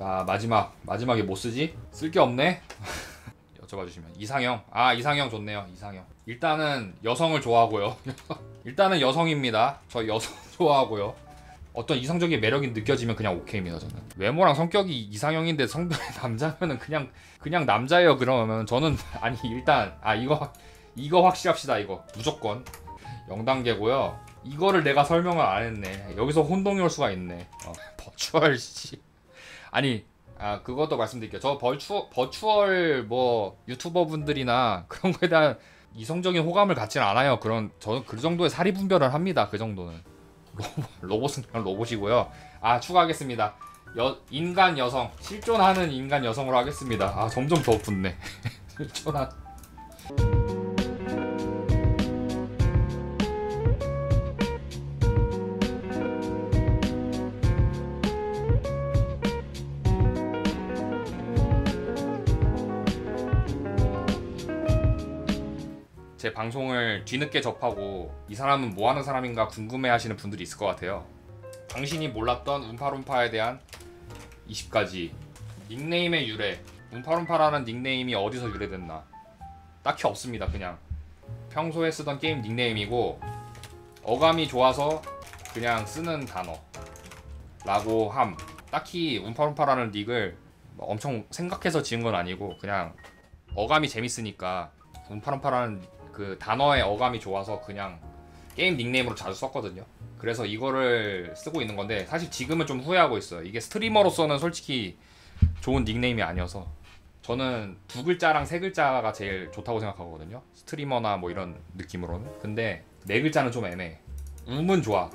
자, 마지막에 뭐 쓰지? 쓸 게 없네? 여쭤봐 주시면 이상형. 아, 이상형 좋네요. 이상형. 일단은 여성을 좋아하고요. 일단은 여성입니다. 저 여성 좋아하고요. 어떤 이성적인 매력이 느껴지면 그냥 오케이입니다. 저는 외모랑 성격이 이상형인데 성별이 남자면은 그냥 남자예요. 그러면 저는 아니 일단 이거 확실합시다. 이거 무조건 0단계고요. 이거를 내가 설명을 안 했네. 여기서 혼동이 올 수가 있네. 버추얼 씨. 아니 그것도 말씀드릴게요. 저 버추얼 뭐 유튜버 분들이나 그런 거에 대한 이성적인 호감을 갖지는 않아요. 저는 그 정도의 사리 분별을 합니다. 그 정도는. 로봇은 그냥 로봇이고요. 추가하겠습니다. 인간 여성, 실존하는 인간 여성으로 하겠습니다. 점점 더 붙네. 실존한. 제 방송을 뒤늦게 접하고 이 사람은 뭐하는 사람인가 궁금해하시는 분들이 있을 것 같아요. 당신이 몰랐던 움파룸파에 대한 20가지. 닉네임의 유래. 움파룸파라는 닉네임이 어디서 유래됐나? 딱히 없습니다. 그냥 평소에 쓰던 게임 닉네임이고 어감이 좋아서 그냥 쓰는 단어라고 함. 딱히 움파룸파라는 닉을 엄청 생각해서 지은 건 아니고 그냥 어감이 재밌으니까 움파룸파라는 그 단어의 어감이 좋아서 그냥 게임 닉네임으로 자주 썼거든요. 그래서 이거를 쓰고 있는 건데 사실 지금은 좀 후회하고 있어요. 이게 스트리머로서는 솔직히 좋은 닉네임이 아니어서 저는 2글자랑 3글자가 제일 좋다고 생각하거든요. 스트리머나 뭐 이런 느낌으로는. 근데 4글자는 좀 애매해. 움은 좋아.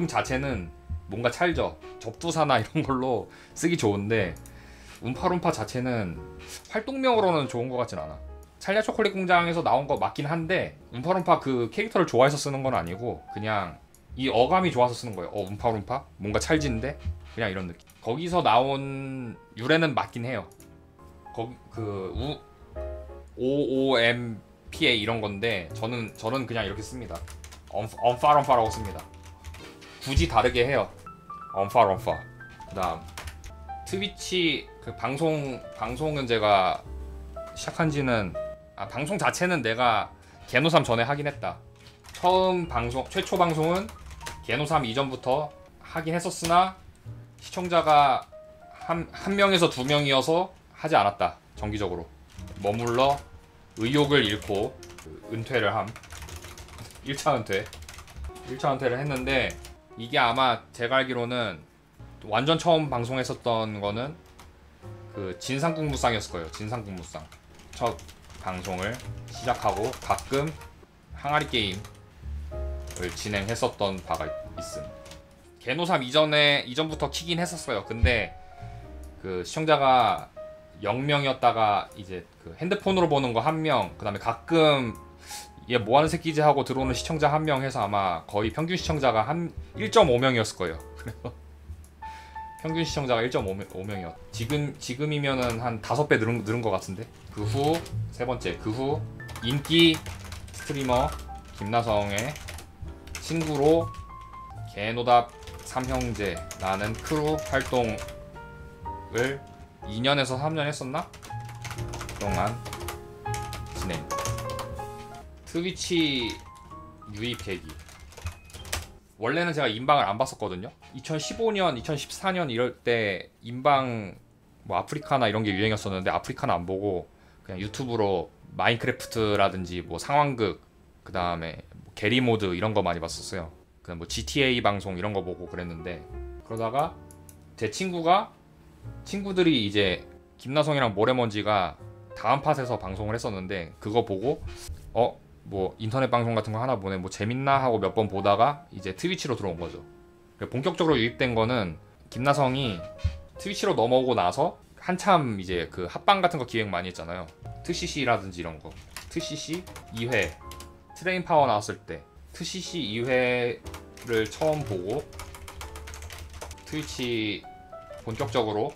자체는 뭔가 찰져. 접두사나 이런 걸로 쓰기 좋은데 움파룸파 자체는 활동명으로는 좋은 것 같진 않아. 찰리아 초콜릿 공장에서 나온 거 맞긴 한데 움파룸파 그 캐릭터를 좋아해서 쓰는 건 아니고 그냥 이 어감이 좋아서 쓰는 거예요. 움파룸파? 뭔가 찰진데? 그냥 이런 느낌. 거기서 나온 유래는 맞긴 해요. OOMPA 이런 건데 저는 그냥 이렇게 씁니다. 엄파룸파라고 씁니다. 굳이 다르게 해요. 엄파룸파. 그다음 트위치 그 방송은 제가 시작한 지는 방송 자체는 내가 개노3 전에 하긴 했다. 최초 방송은 개노3 이전부터 하긴 했었으나 시청자가 한 명에서 2명이어서 하지 않았다. 정기적으로 머물러 의욕을 잃고 은퇴를 함. 1차 은퇴를 했는데 이게 아마 제가 알기로는 완전 처음 방송했었던 거는 그 진상국무상이었을 거예요. 진상국무상 첫 방송을 시작하고 가끔 항아리 게임을 진행했었던 바가 있음. 개노3 이전부터 키긴 했었어요. 근데 그 시청자가 0명이었다가 이제 그 핸드폰으로 보는 거 1명, 그 다음에 가끔 얘 뭐하는 새끼지 하고 들어오는 시청자 1명 해서 아마 거의 평균 시청자가 1.5명이었을 거예요. 그래서 평균 시청자가 1.5명이었. 지금이면은 한 5배 늘은 것 같은데. 그 후 세 번째, 그 후 인기 스트리머 김나성의 친구로 개노답 3형제라는 크루 활동을 2년에서 3년 했었나? 동안 진행. 트위치 유입 계기. 원래는 제가 인방을 안 봤었거든요. 2015년, 2014년 이럴 때 인방 뭐 아프리카나 이런 게 유행이었었는데 아프리카는 안 보고 그냥 유튜브로 마인크래프트라든지 뭐 상황극, 그 다음에 뭐 게리 모드 이런 거 많이 봤었어요. 그다음 뭐 GTA 방송 이런 거 보고 그랬는데 그러다가 제 친구들이 이제 김나성이랑 모래먼지가 다음 팟에서 방송을 했었는데 그거 보고 뭐 인터넷 방송 같은 거 하나 보네 뭐 재밌나 하고 몇 번 보다가 이제 트위치로 들어온 거죠. 본격적으로 유입된 거는 김나성이 트위치로 넘어오고 나서 한참 이제 그 합방 같은 거 기획 많이 했잖아요. 트CC라든지 이런 거. 트CC 2회 트레인 파워 나왔을 때 트CC 2회를 처음 보고 트위치 본격적으로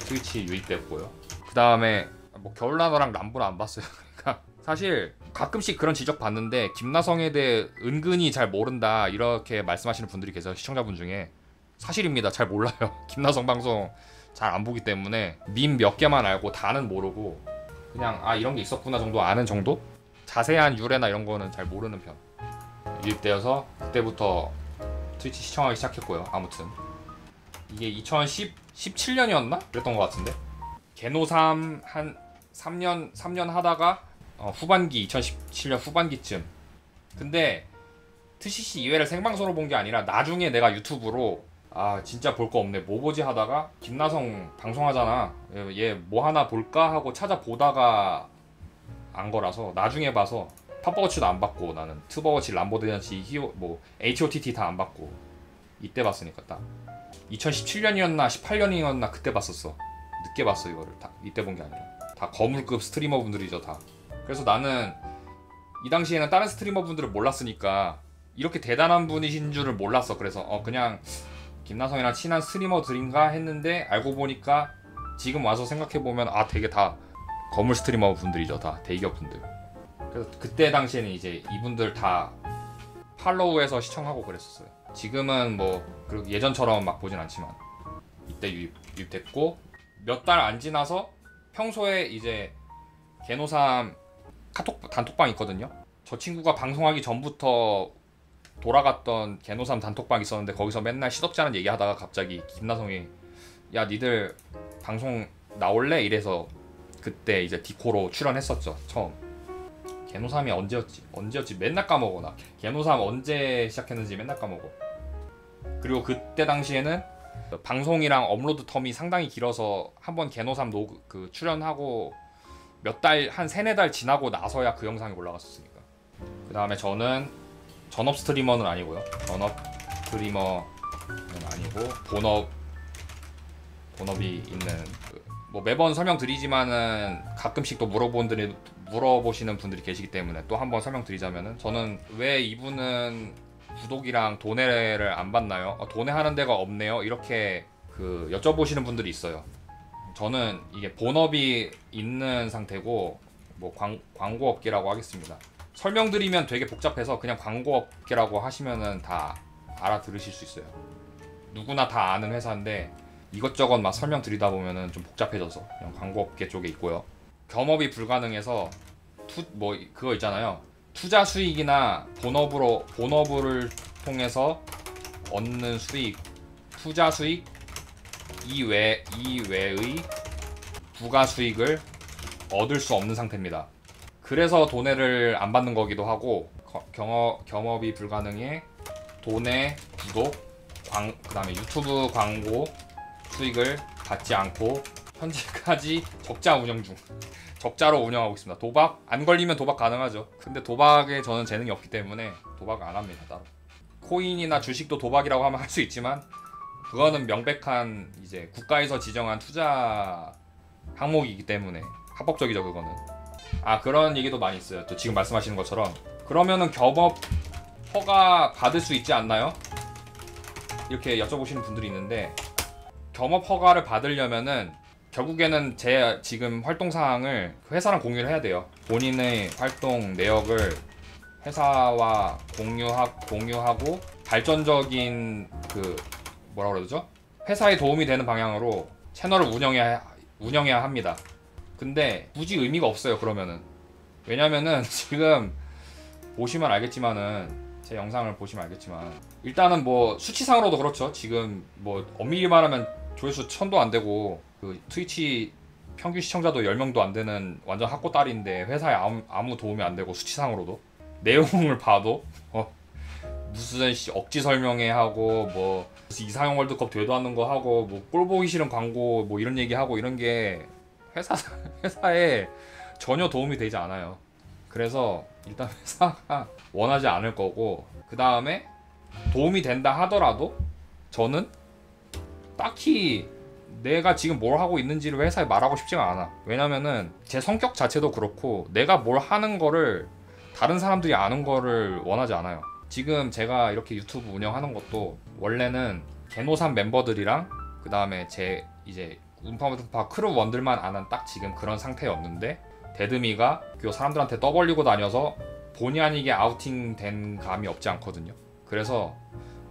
트위치 유입됐고요. 그 다음에 뭐 겨울나너랑 람보는 안 봤어요. 그러니까 사실 가끔씩 그런 지적 받는데 김나성에 대해 은근히 잘 모른다 이렇게 말씀하시는 분들이 계세요. 시청자분 중에. 사실입니다. 잘 몰라요. 김나성 방송 잘 안 보기 때문에 밈 몇 개만 알고 다는 모르고 그냥 아 이런 게 있었구나 정도 아는 정도? 자세한 유래나 이런 거는 잘 모르는 편. 유입되어서 그때부터 트위치 시청하기 시작했고요. 아무튼 이게 2017년이었나? 그랬던 것 같은데 개노삼 한 3년 하다가 후반기 2017년 후반기쯤. 근데 트CC 2회를 생방송으로 본 게 아니라 나중에 내가 유튜브로 아 진짜 볼 거 없네 뭐 보지 하다가 김나성 방송하잖아 얘 뭐 하나 볼까 하고 찾아보다가 안 거라서 나중에 봐서 팝버거치도 안 봤고 나는 투버거치 람보드잔치 히오 뭐 HOTT 다 안 봤고 이때 봤으니까 딱 2017년이었나 18년이었나 그때 봤었어. 늦게 봤어 이거를 다 이때 본 게 아니라 다 거물급 스트리머 분들이죠 다. 그래서 나는 이 당시에는 다른 스트리머 분들을 몰랐으니까 이렇게 대단한 분이신 줄을 몰랐어. 그래서 그냥 김나성이랑 친한 스트리머들인가 했는데 알고 보니까 지금 와서 생각해보면 아 되게 다 거물 스트리머 분들이죠 다 대기업 분들. 그래서 그때 당시에는 이제 이분들 다 팔로우해서 시청하고 그랬었어요. 지금은 뭐 그리고 예전처럼 막 보진 않지만 이때 유입됐고 몇 달 안 지나서 평소에 이제 개노삼 카톡 단톡방 있거든요. 저 친구가 방송하기 전부터 돌아갔던 개노삼 단톡방 있었는데 거기서 맨날 시덥지 않은 얘기하다가 갑자기 김나성이 야 니들 방송 나올래? 이래서 그때 이제 디코로 출연했었죠 처음. 개노삼이 언제였지 맨날 까먹어 나. 개노삼 언제 시작했는지 맨날 까먹어. 그리고 그때 당시에는 방송이랑 업로드 텀이 상당히 길어서 한번 개노삼 그 출연하고 몇 달 한 3-4달 지나고 나서야 그 영상이 올라갔었으니까. 그 다음에 저는 전업 스트리머는 아니고요. 전업 스트리머는 아니고 본업이 있는 뭐 매번 설명드리지만은 가끔씩 또 물어보시는 분들이 계시기 때문에 또 한번 설명드리자면은 저는 왜 이분은 구독이랑 도내를 안 받나요? 도내하는 데가 없네요. 이렇게 그 여쭤보시는 분들이 있어요. 저는 이게 본업이 있는 상태고 뭐 광고업계라고 하겠습니다. 설명드리면 되게 복잡해서 그냥 광고업계라고 하시면은 다 알아들으실 수 있어요. 누구나 다 아는 회사인데 이것저것 막 설명드리다 보면은 좀 복잡해져서 그냥 광고업계 쪽에 있고요. 겸업이 불가능해서 뭐 그거 있잖아요. 투자 수익이나 본업을 통해서 얻는 수익, 투자 수익 이외의 부가 수익을 얻을 수 없는 상태입니다. 그래서 도내를 안 받는 거기도 하고 겸업이 불가능해 도내, 구독, 그 다음에 유튜브 광고 수익을 받지 않고 현재까지 적자 운영 중. 적자로 운영하고 있습니다. 도박 안 걸리면 도박 가능하죠. 근데 도박에 저는 재능이 없기 때문에 도박을 안 합니다. 따로. 코인이나 주식도 도박이라고 하면 할 수 있지만 그거는 명백한 이제 국가에서 지정한 투자 항목이기 때문에 합법적이죠 그거는. 그런 얘기도 많이 있어요. 또 지금 말씀하시는 것처럼 그러면은 겸업 허가 받을 수 있지 않나요? 이렇게 여쭤보시는 분들이 있는데 겸업 허가를 받으려면은 결국에는 제 지금 활동 사항을 회사랑 공유를 해야 돼요. 본인의 활동 내역을 회사와 공유하고 발전적인 그 뭐라 그러죠? 회사에 도움이 되는 방향으로 채널을 운영해야 합니다. 근데 굳이 의미가 없어요 그러면은. 왜냐면은 지금 보시면 알겠지만은 제 영상을 보시면 알겠지만 일단은 뭐 수치상으로도 그렇죠. 지금 뭐 엄밀히 말하면 조회수 1000도 안 되고 그 트위치 평균 시청자도 10명도 안 되는 완전 학고딸인데 회사에 아무 도움이 안 되고 수치상으로도 내용을 봐도 무슨 억지 설명회 하고 뭐 이상형 월드컵 되도 않는 거 하고 뭐 꼴 보기 싫은 광고 뭐 이런 얘기 하고 이런 게 회사에 전혀 도움이 되지 않아요. 그래서 일단 회사가 원하지 않을 거고 그 다음에 도움이 된다 하더라도 저는 딱히 내가 지금 뭘 하고 있는지를 회사에 말하고 싶지가 않아. 왜냐면은 제 성격 자체도 그렇고 내가 뭘 하는 거를 다른 사람들이 아는 거를 원하지 않아요. 지금 제가 이렇게 유튜브 운영하는 것도 원래는 개노삼 멤버들이랑 그 다음에 제 이제 운파운파 크루원들만 아는 딱 지금 그런 상태였는데 데드미가 그 사람들한테 떠벌리고 다녀서 본의 아니게 아우팅된 감이 없지 않거든요. 그래서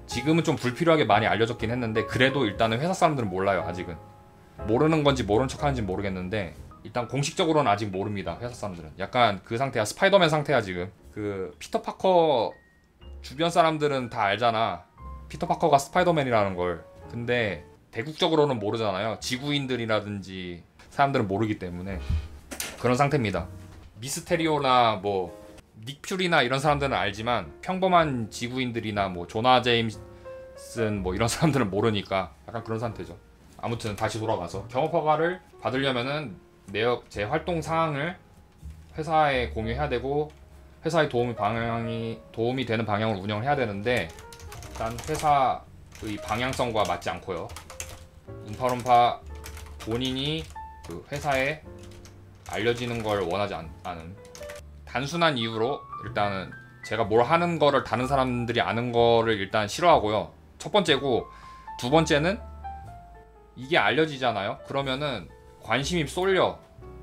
지금은 좀 불필요하게 많이 알려졌긴 했는데 그래도 일단은 회사 사람들은 몰라요 아직은. 모르는 건지 모른 척 하는지 모르겠는데 일단 공식적으로는 아직 모릅니다. 회사 사람들은 약간 그 상태야. 스파이더맨 상태야 지금. 그 피터 파커 주변 사람들은 다 알잖아. 피터 파커가 스파이더맨이라는 걸. 근데 대국적으로는 모르잖아요. 지구인들이라든지 사람들은 모르기 때문에 그런 상태입니다. 미스테리오나 뭐 닉퓨리나 이런 사람들은 알지만 평범한 지구인들이나 뭐 조나 제임슨 뭐 이런 사람들은 모르니까 약간 그런 상태죠. 아무튼 다시 돌아가서 경업 허가를 받으려면은 제 활동 사항을 회사에 공유해야 되고 회사의 도움이 되는 방향으로 운영을 해야 되는데 일단 회사의 방향성과 맞지 않고요. 운파룸파 본인이 그 회사에 알려지는 걸 원하지 않은 단순한 이유로 일단은 제가 뭘 하는 거를 다른 사람들이 아는 거를 일단 싫어하고요. 첫 번째고, 두 번째는 이게 알려지잖아요. 그러면은 관심이 쏠려.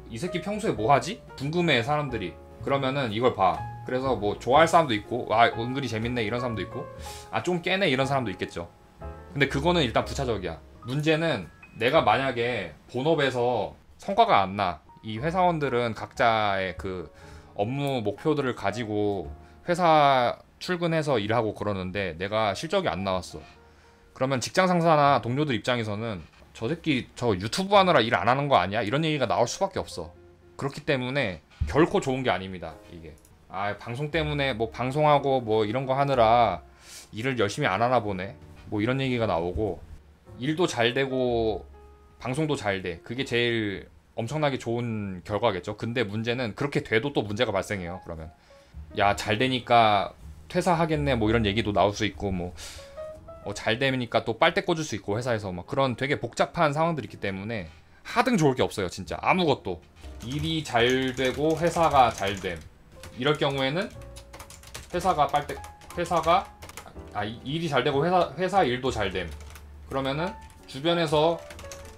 이 새끼 평소에 뭐 하지? 궁금해 사람들이. 그러면은 이걸 봐. 그래서 뭐 좋아할 사람도 있고, 아 은근히 재밌네 이런 사람도 있고, 아 좀 깨네 이런 사람도 있겠죠. 근데 그거는 일단 부차적이야. 문제는 내가 만약에 본업에서 성과가 안 나. 이 회사원들은 각자의 그 업무 목표들을 가지고 회사 출근해서 일하고 그러는데 내가 실적이 안 나왔어. 그러면 직장 상사나 동료들 입장에서는 저 새끼 저 유튜브 하느라 일 안 하는 거 아니야? 이런 얘기가 나올 수밖에 없어. 그렇기 때문에 결코 좋은 게 아닙니다. 이게 방송 때문에 뭐 방송하고 뭐 이런 거 하느라 일을 열심히 안 하나 보네, 뭐 이런 얘기가 나오고, 일도 잘 되고 방송도 잘 돼. 그게 제일 엄청나게 좋은 결과겠죠. 근데 문제는 그렇게 돼도 또 문제가 발생해요. 그러면 야 잘 되니까 퇴사하겠네 뭐 이런 얘기도 나올 수 있고, 뭐 잘 되니까 또 빨대 꽂을 수 있고 회사에서 막 그런 되게 복잡한 상황들이 있기 때문에 하등 좋을 게 없어요. 진짜 아무것도. 일이 잘 되고 회사가 잘 됨, 이럴 경우에는 일이 잘 되고 회사 일도 잘 됨. 그러면은 주변에서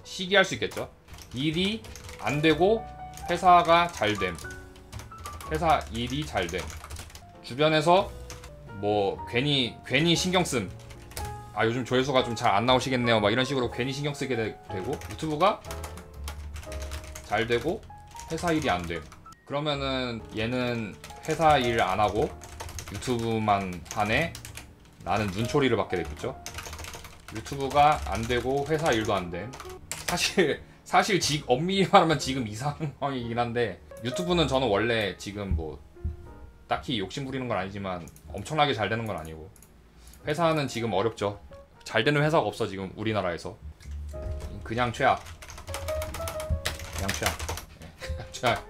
시기할 수 있겠죠. 일이 안 되고 회사가 잘 됨, 회사 일이 잘 됨. 주변에서 뭐 괜히 신경 씀. 아 요즘 조회수가 좀 잘 안 나오시겠네요. 막 이런 식으로 괜히 신경 쓰게 되고, 유튜브가 잘 되고 회사 일이 안 됨. 그러면은 얘는 회사 일 안 하고 유튜브만 하네. 나는 눈초리를 받게 되겠죠. 유튜브가 안 되고 회사 일도 안 됨. 사실 엄밀히 말하면 지금 이 상황이긴 한데, 유튜브는 저는 원래 지금 뭐 딱히 욕심 부리는 건 아니지만 엄청나게 잘 되는 건 아니고, 회사는 지금 어렵죠. 잘 되는 회사가 없어 지금 우리나라에서. 그냥 최악. 네, 최악.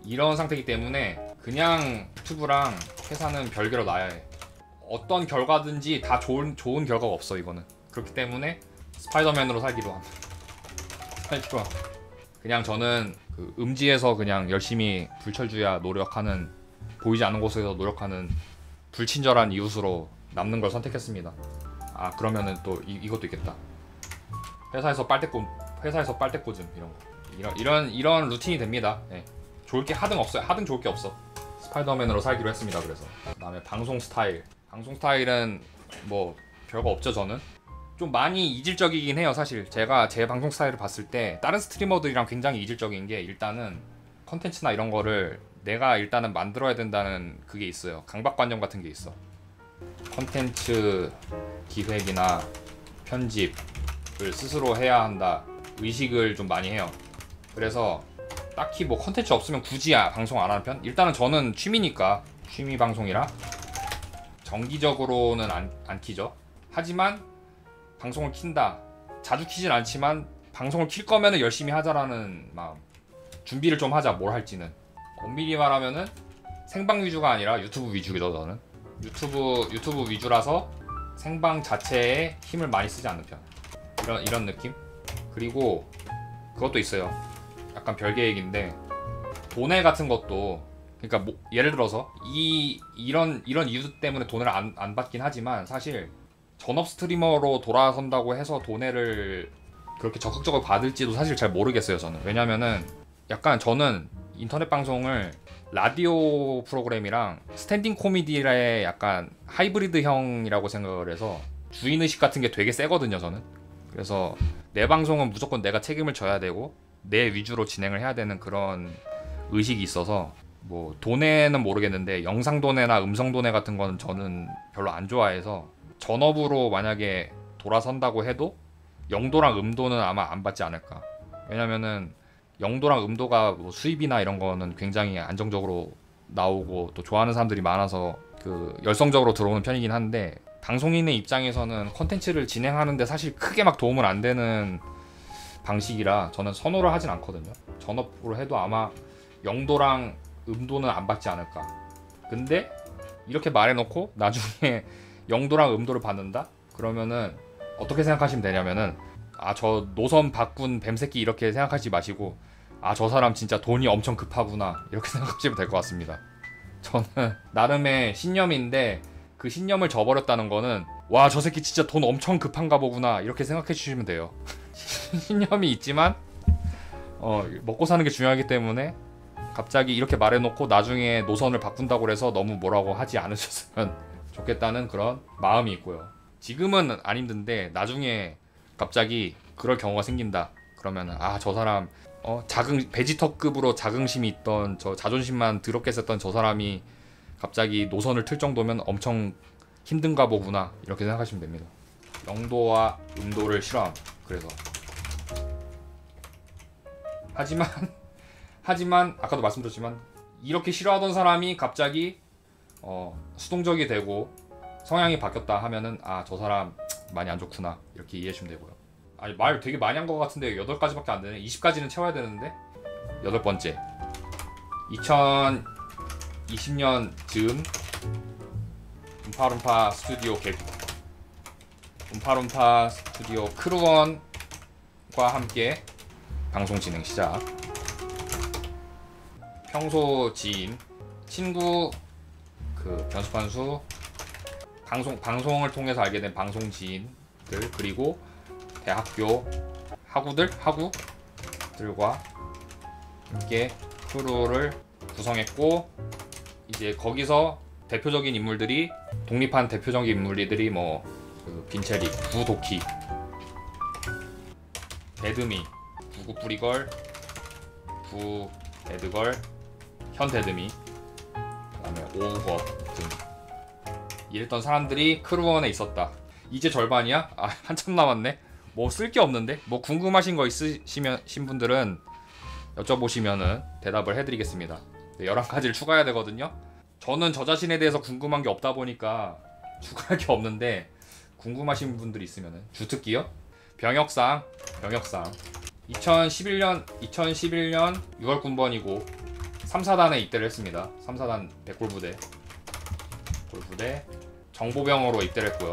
이런 상태이기 때문에 그냥 유튜브랑 회사는 별개로 놔야 해. 어떤 결과든지 다 좋은 결과가 없어 이거는. 그렇기 때문에 스파이더맨으로 살기로 함. 그냥 저는 그 음지에서 그냥 열심히 불철주야 노력하는, 보이지 않는 곳에서 노력하는 불친절한 이웃으로 남는 걸 선택했습니다. 아 그러면은 또 이것도 있겠다. 회사에서 빨대 꽂음 이런 루틴이 됩니다. 네. 좋을 게 하등 없어요. 하등 좋을 게 없어. 스파이더맨으로 살기로 했습니다. 그래서 그다음에 방송 스타일은 뭐 별거 없죠. 저는 좀 많이 이질적이긴 해요. 사실 제가 제 방송 스타일을 봤을 때 다른 스트리머들이랑 굉장히 이질적인 게, 일단은 컨텐츠나 이런 거를 내가 일단은 만들어야 된다는 그게 있어요. 강박관념 같은 게 있어. 컨텐츠 기획이나 편집을 스스로 해야 한다 의식을 좀 많이 해요. 그래서 딱히 뭐 컨텐츠 없으면 굳이 방송 안 하는 편? 일단은 저는 취미니까, 취미 방송이라 정기적으로는 안 키죠. 하지만 방송을 킨다, 자주 키진 않지만 방송을 킬 거면은 열심히 하자라는 마음. 준비를 좀 하자, 뭘 할지는. 엄밀히 말하면은 생방 위주가 아니라 유튜브 위주죠. 저는 유튜브 위주라서 생방 자체에 힘을 많이 쓰지 않는 편. 이런 느낌. 그리고 그것도 있어요. 약간 별개 얘기인데, 돈에 같은 것도, 그러니까 뭐 예를 들어서 이런 이유 때문에 돈을 안 받긴 하지만, 사실 전업 스트리머로 돌아선다고 해서 돈을 그렇게 적극적으로 받을지도 사실 잘 모르겠어요. 저는. 왜냐면은 약간 저는 인터넷 방송을 라디오 프로그램이랑 스탠딩 코미디의 약간 하이브리드형이라고 생각을 해서 주인의식 같은 게 되게 세거든요. 저는 그래서 내 방송은 무조건 내가 책임을 져야 되고 내 위주로 진행을 해야 되는 그런 의식이 있어서 뭐 도내는 모르겠는데 영상 도내나 음성 도내 같은 거는 저는 별로 안 좋아해서 전업으로 만약에 돌아선다고 해도 영도랑 음도는 아마 안 받지 않을까. 왜냐면은 영도랑 음도가 뭐 수입이나 이런 거는 굉장히 안정적으로 나오고 또 좋아하는 사람들이 많아서 그 열성적으로 들어오는 편이긴 한데 방송인의 입장에서는 컨텐츠를 진행하는데 사실 크게 막 도움은 안 되는 방식이라 저는 선호를 하진 않거든요. 전업으로 해도 아마 영도랑 음도는 안 받지 않을까. 근데 이렇게 말해놓고 나중에 영도랑 음도를 받는다? 그러면은 어떻게 생각하시면 되냐면은 아, 저 노선 바꾼 뱀새끼 이렇게 생각하지 마시고 아, 저 사람 진짜 돈이 엄청 급하구나 이렇게 생각하시면 될 것 같습니다. 저는 나름의 신념인데 그 신념을 저버렸다는 거는 와, 저 새끼 진짜 돈 엄청 급한가 보구나 이렇게 생각해 주시면 돼요. 신념이 있지만 먹고 사는 게 중요하기 때문에 갑자기 이렇게 말해놓고 나중에 노선을 바꾼다고 해서 너무 뭐라고 하지 않으셨으면 좋겠다는 그런 마음이 있고요. 지금은 안 힘든데 나중에 갑자기 그럴 경우가 생긴다 그러면 아, 저 사람 베지터급으로 자긍심이 있던 저 자존심만 더럽게 썼던 저 사람이 갑자기 노선을 틀 정도면 엄청 힘든가 보구나 이렇게 생각하시면 됩니다. 영도와 음도를 싫어함. 그래서 하지만 아까도 말씀드렸지만 이렇게 싫어하던 사람이 갑자기 수동적이 되고 성향이 바뀌었다 하면은 아, 저 사람 많이 안 좋구나 이렇게 이해해 주면 되고요. 아니, 말 되게 많이 한 것 같은데 8가지밖에 안 되네. 20가지는 채워야 되는데. 8번째, 2020년 즈음 음파룸파 스튜디오 음파룸파 스튜디오 크루원과 함께 방송 진행 시작. 평소 지인, 친구, 그 변수판수, 방송을 통해서 알게 된 방송 지인들, 그리고 대학교 하구들과 함께 크루를 구성했고, 이제 거기서 대표적인 인물들이, 독립한 대표적인 인물들이 뭐 그 빈체리, 부도키, 데드미, 부구뿌리걸, 부데드걸, 현데드미, 그 다음에 오우거 등 이랬던 사람들이 크루원에 있었다. 이제 절반이야? 아, 한참 남았네. 뭐 쓸 게 없는데? 뭐 궁금하신 거 있으신 분들은 여쭤보시면은 대답을 해드리겠습니다. 11가지를 추가해야 되거든요. 저는 저 자신에 대해서 궁금한 게 없다 보니까 추가할 게 없는데, 궁금하신 분들이 있으면은 주특기요? 병역상 2011년 6월 군번이고 3사단에 입대를 했습니다. 3사단 백골부대 정보병으로 입대를 했고요.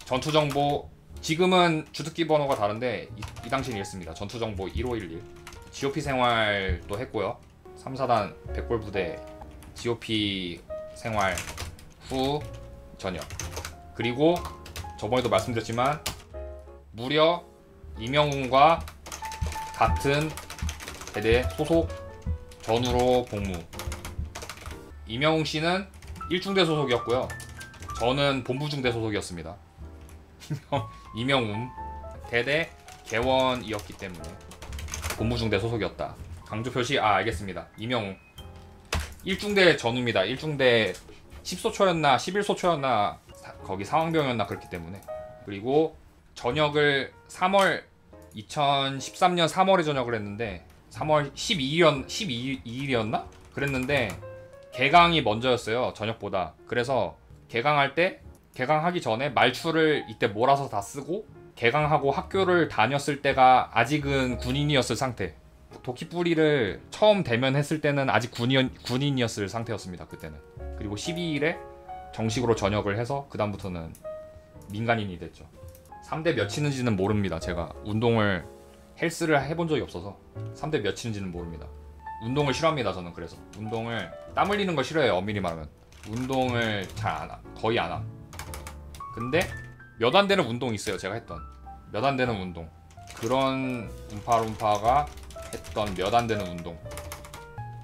전투정보, 지금은 주특기 번호가 다른데 이 당시는 이랬습니다. 전투정보 1511 GOP 생활도 했고요. 3사단 백골부대 GOP 생활 후 전역. 그리고 저번에도 말씀드렸지만 무려 이명훈과 같은 대대 소속 전우로 복무. 이명웅 씨는 1중대 소속이었고요. 저는 본부중대 소속이었습니다. 이명웅 대대 개원이었기 때문에 본부중대 소속이었다. 강조 표시. 알겠습니다. 이명웅 1중대 전우입니다. 1중대 10소초였나 11소초였나 거기 상황병이었나 그렇기 때문에. 그리고 전역을 2013년 3월에 전역을 했는데 3월 12일이었나? 그랬는데 개강이 먼저였어요, 전역보다. 그래서 개강하기 전에 말추를 이때 몰아서 다 쓰고 개강하고 학교를 다녔을 때가 아직은 군인이었을 상태. 도끼뿌리를 처음 대면했을 때는 아직 군인이었을 상태였습니다, 그때는. 그리고 12일에 정식으로 전역을 해서 그 다음부터는 민간인이 됐죠. 3대 몇 치는지는 모릅니다. 제가 헬스를 해본 적이 없어서 3대 몇 치는지는 모릅니다. 운동을 싫어합니다, 저는. 그래서 운동을, 땀 흘리는 거 싫어해요, 엄밀히 말하면. 운동을 거의 안 함. 근데 몇 안 되는 운동이 있어요, 제가 했던 몇 안 되는 운동. 그런 음파룸파가 했던 몇 안 되는 운동,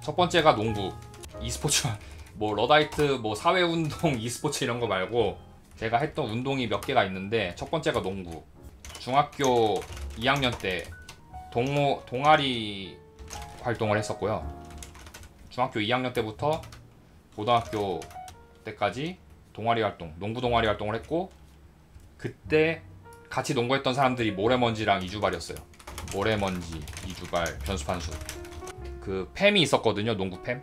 첫 번째가 농구. e스포츠 뭐 러다이트, 뭐 사회운동, e스포츠 이런 거 말고 제가 했던 운동이 몇 개가 있는데, 첫 번째가 농구, 중학교 2학년 때 동아리 활동을 했었고요. 중학교 2학년 때부터 고등학교 때까지 동아리 활동, 농구 동아리 활동을 했고, 그때 같이 농구했던 사람들이 모래먼지랑 이주발이었어요. 모래먼지, 이주발, 변수판수. 그 팸이 있었거든요. 농구 팸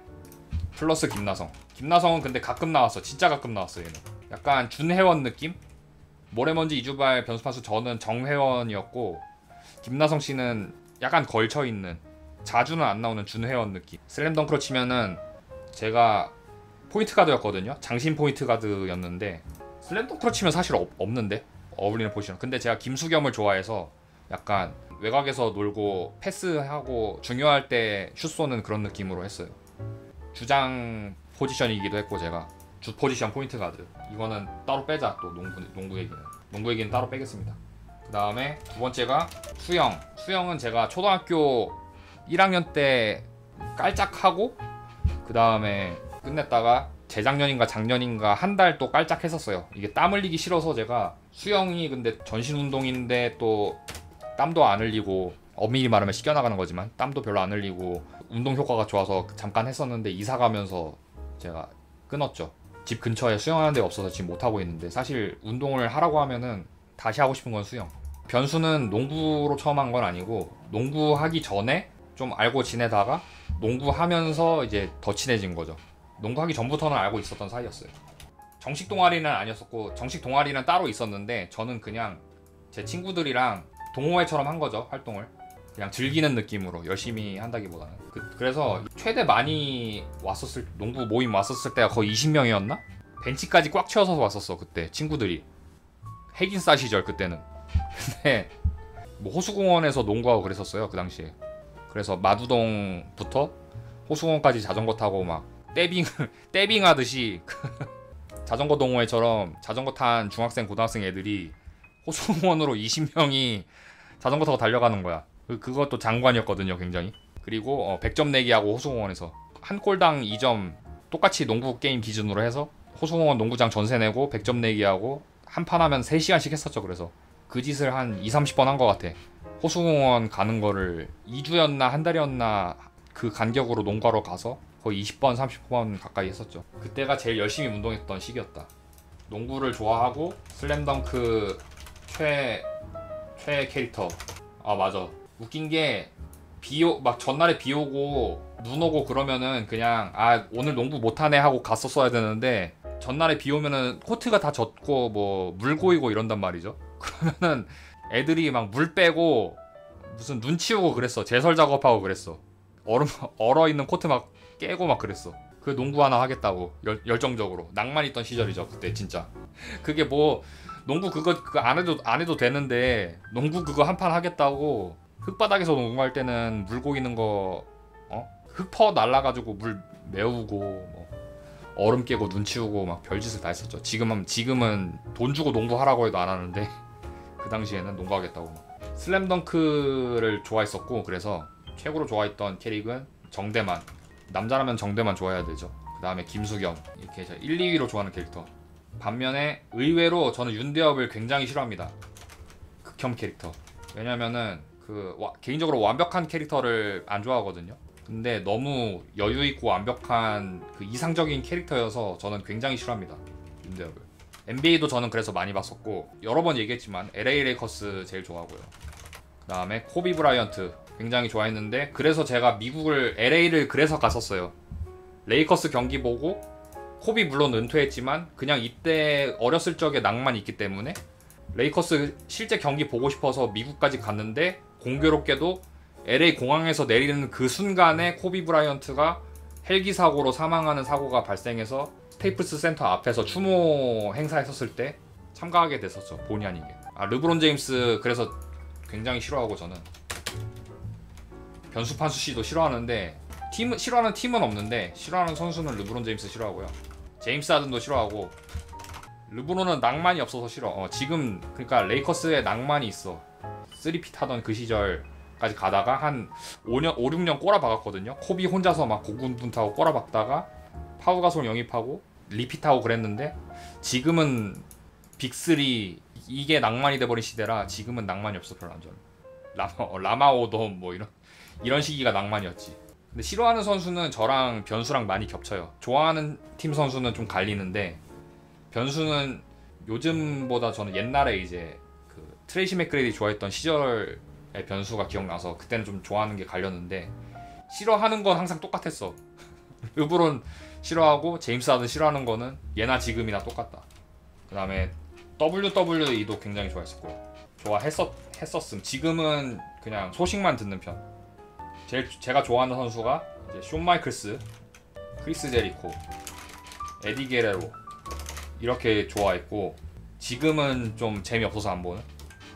플러스 김나성. 김나성은 근데 가끔 나왔어. 진짜 가끔 나왔어. 얘는 약간 준회원 느낌? 모래먼지, 이주발, 변수판수 저는 정회원이었고, 김나성 씨는 약간 걸쳐있는, 자주는 안 나오는 준회원 느낌. 슬램덩크로 치면은 제가 포인트 가드였거든요. 장신 포인트 가드였는데, 슬램덩크로 치면 사실 없는데 어울리는 포지션. 근데 제가 김수겸을 좋아해서 약간 외곽에서 놀고 패스하고 중요할 때 슛 쏘는 그런 느낌으로 했어요. 주장 포지션이기도 했고, 제가 주 포지션 포인트 가드. 이거는 따로 빼자. 또 농구 얘기는 따로 빼겠습니다. 그 다음에 두 번째가 수영은 제가 초등학교 1학년 때 깔짝하고, 그 다음에 끝냈다가 재작년인가 작년인가 한 달 또 깔짝 했었어요. 이게 땀 흘리기 싫어서. 제가 수영이 근데 전신 운동인데 또 땀도 안 흘리고, 엄밀히 말하면 씻겨나가는 거지만 땀도 별로 안 흘리고 운동 효과가 좋아서 잠깐 했었는데, 이사 가면서 제가 끊었죠. 집 근처에 수영하는 데가 없어서 지금 못하고 있는데, 사실 운동을 하라고 하면은 다시 하고 싶은 건 수영. 변수는 농구로 처음 한 건 아니고, 농구하기 전에 좀 알고 지내다가 농구하면서 이제 더 친해진 거죠. 농구하기 전부터는 알고 있었던 사이였어요. 정식 동아리는 아니었었고, 정식 동아리는 따로 있었는데 저는 그냥 제 친구들이랑 동호회처럼 한 거죠. 활동을 그냥 즐기는 느낌으로, 열심히 한다기보다는. 그래서 최대 많이 왔었을, 농구 모임 왔었을 때가 거의 20명이었나? 벤치까지 꽉 채워서 왔었어 그때 친구들이. 핵인싸 시절 그때는. 근데 뭐 호수공원에서 농구하고 그랬었어요 그 당시에. 그래서 마두동부터 호수공원까지 자전거 타고 막 떼빙 하듯이 자전거 동호회처럼 자전거 탄 중학생 고등학생 애들이 호수공원으로 20명이 자전거 타고 달려가는 거야. 그것도 장관이었거든요 굉장히. 그리고 100점 내기하고 호수공원에서 한 골당 2점, 똑같이 농구 게임 기준으로 해서 호수공원 농구장 전세 내고 100점 내기하고 한 판 하면 3시간씩 했었죠. 그래서 그 짓을 한 2-30번 한 것 같아. 호수공원 가는 거를 2주였나 한 달이었나 그 간격으로 농구하러 가서 거의 20번 30번 가까이 했었죠. 그때가 제일 열심히 운동했던 시기였다. 농구를 좋아하고 슬램덩크 최애 캐릭터. 아 맞아, 웃긴 게 막 전날에 비 오고 눈 오고 그러면은 그냥 오늘 농구 못하네 하고 갔었어야 되는데, 전날에 비 오면은 코트가 다 젖고 뭐 물 고이고 이런단 말이죠. 그러면은 애들이 막 물 빼고 무슨 눈 치우고 그랬어. 제설 작업하고 그랬어. 얼어 있는 코트 막 깨고 막 그랬어. 그 농구 하나 하겠다고 열정적으로. 낭만 있던 시절이죠 그때 진짜. 그게 뭐 농구 그거 안 해도 되는데, 농구 그거 한 판 하겠다고 흙바닥에서 농구할 때는 물 고이는 거 흙 퍼 날라가지고 물 메우고 뭐 얼음 깨고 눈 치우고 막 별짓을 다 했었죠. 지금은 돈 주고 농구하라고 해도 안 하는데 그 당시에는 농구하겠다고 막. 슬램덩크를 좋아했었고, 그래서 최고로 좋아했던 캐릭은 정대만. 남자라면 정대만 좋아해야 되죠. 그 다음에 김수겸. 이렇게 1, 2위로 좋아하는 캐릭터. 반면에 의외로 저는 윤대엽을 굉장히 싫어합니다. 극혐 캐릭터. 왜냐면은 개인적으로 완벽한 캐릭터를 안 좋아하거든요. 근데 너무 여유있고 완벽한 그 이상적인 캐릭터여서 저는 굉장히 싫어합니다 윤대엽을. NBA도 저는 그래서 많이 봤었고, 여러 번 얘기했지만 LA 레이커스 제일 좋아하고요. 그 다음에 코비 브라이언트 굉장히 좋아했는데, 그래서 제가 LA를 그래서 갔었어요. 레이커스 경기 보고, 코비 물론 은퇴했지만 그냥 이때 어렸을 적에 낭만이 있기 때문에 레이커스 실제 경기 보고 싶어서 미국까지 갔는데, 공교롭게도 LA 공항에서 내리는 그 순간에 코비 브라이언트가 헬기 사고로 사망하는 사고가 발생해서 스테이플스 센터 앞에서 추모 행사했었을 때 참가하게 됐었죠. 본의 아니게. 르브론 제임스 그래서 굉장히 싫어하고, 저는 변수판수 씨도 싫어하는데, 싫어하는 팀은 없는데 싫어하는 선수는 르브론 제임스 싫어하고요. 제임스 하든도 싫어하고. 르브론은 낭만이 없어서 싫어. 지금 그러니까 레이커스에 낭만이 있어. 3핏 하던 그 시절까지 가다가 한 5, 6년 꼬라박았거든요. 코비 혼자서 막 고군분투하고 꼬라박다가 파우가솔 영입하고 리핏하고 그랬는데, 지금은 빅3 이게 낭만이 돼버린 시대라 지금은 낭만이 없어. 별로 안 좋아. 라마오도 뭐 이런 시기가 낭만이었지. 근데 싫어하는 선수는 저랑 변수랑 많이 겹쳐요. 좋아하는 팀 선수는 좀 갈리는데 변수는 요즘보다 저는 옛날에 이제 그 트레이시 맥그레디 좋아했던 시절의 변수가 기억나서 그때는 좀 좋아하는 게 갈렸는데 싫어하는 건 항상 똑같았어. 르브론 싫어하고 제임스 하든 싫어하는 거는 예나 지금이나 똑같다. 그 다음에 WWE도 굉장히 좋아했었고 좋아했었음. 지금은 그냥 소식만 듣는 편. 제가 좋아하는 선수가 이제 숀 마이클스, 크리스 제리코, 에디 게레로 이렇게 좋아했고 지금은 좀 재미없어서 안 보는.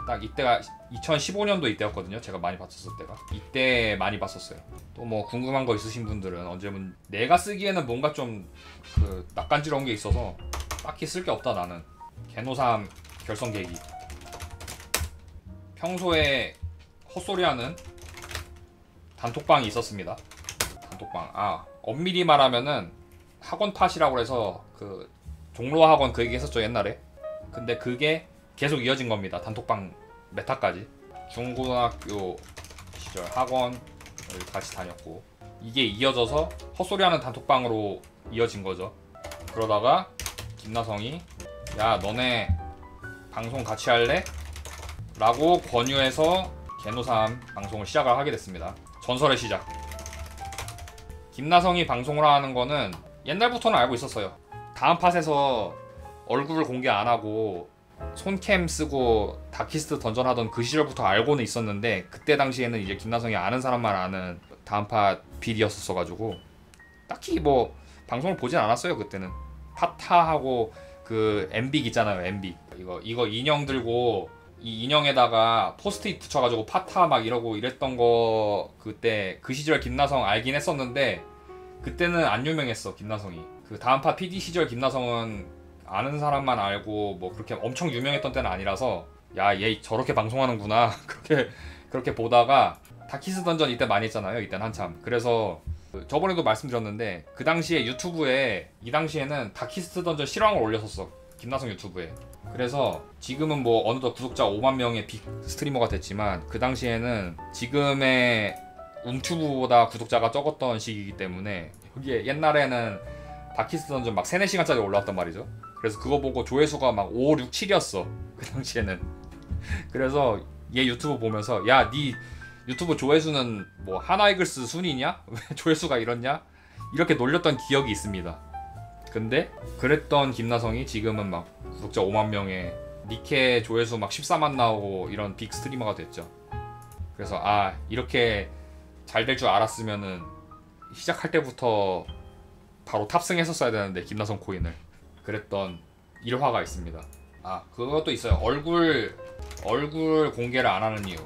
딱 이때가 2015년도 이때였거든요. 제가 많이 봤었을 때가 이때 많이 봤었어요. 또 뭐 궁금한 거 있으신 분들은 언제면 내가 쓰기에는 뭔가 좀 그 낯간지러운 게 있어서 딱히 쓸 게 없다 나는. 개노삼 결성 계기. 평소에 헛소리하는 단톡방이 있었습니다. 단톡방. 엄밀히 말하면은 학원 팟이라고 해서 그 종로 학원 그 얘기 했었죠 옛날에. 근데 그게 계속 이어진 겁니다. 단톡방 메타까지. 중고등학교 시절 학원을 같이 다녔고 이게 이어져서 헛소리하는 단톡방으로 이어진 거죠. 그러다가 김나성이 야 너네 방송 같이 할래? 라고 권유해서 개노삼 방송을 시작을 하게 됐습니다. 전설의 시작. 김나성이 방송을 하는 거는 옛날부터는 알고 있었어요. 다음 팟에서 얼굴을 공개 안 하고 손캠 쓰고 다키스트 던전하던 그 시절부터 알고는 있었는데 그때 당시에는 이제 김나성이 아는 사람만 아는 다음 팟 빌이었었어가지고 딱히 뭐 방송을 보진 않았어요. 그때는 파타하고 그 엠빅 있잖아요. 엠빅 이거 인형 들고 이 인형에다가 포스트잇 붙여가지고 파타 막 이러고 이랬던 거 그때 그 시절 김나성 알긴 했었는데 그때는 안 유명했어. 김나성이 그 다음파 PD 시절 김나성은 아는 사람만 알고 뭐 그렇게 엄청 유명했던 때는 아니라서 야 얘 저렇게 방송하는구나 그렇게 보다가 다키스 던전 이때 많이 했잖아요. 이때는 한참. 그래서 저번에도 말씀드렸는데 그 당시에 유튜브에 이 당시에는 다키스 던전 실황을 올렸었어. 김나성 유튜브에. 그래서 지금은 뭐 어느덧 구독자 5만 명의 빅 스트리머가 됐지만 그 당시에는 지금의 웅튜브보다 구독자가 적었던 시기이기 때문에 여기에 옛날에는 다키스 던전 막 3, 4시간짜리 올라왔단 말이죠. 그래서 그거 보고 조회수가 막 5, 6, 7이었어. 그 당시에는. 그래서 얘 유튜브 보면서 야, 니 유튜브 조회수는 뭐 하나이글스 순위냐? 왜 조회수가 이렇냐? 이렇게 놀렸던 기억이 있습니다. 근데 그랬던 김나성이 지금은 막 구독자 5만 명에 니케 조회수 막 14만 나오고 이런 빅 스트리머가 됐죠. 그래서 이렇게 잘 될 줄 알았으면은 시작할 때부터 바로 탑승했었어야 되는데 김나성 코인을. 그랬던 일화가 있습니다. 그것도 있어요. 얼굴 공개를 안 하는 이유.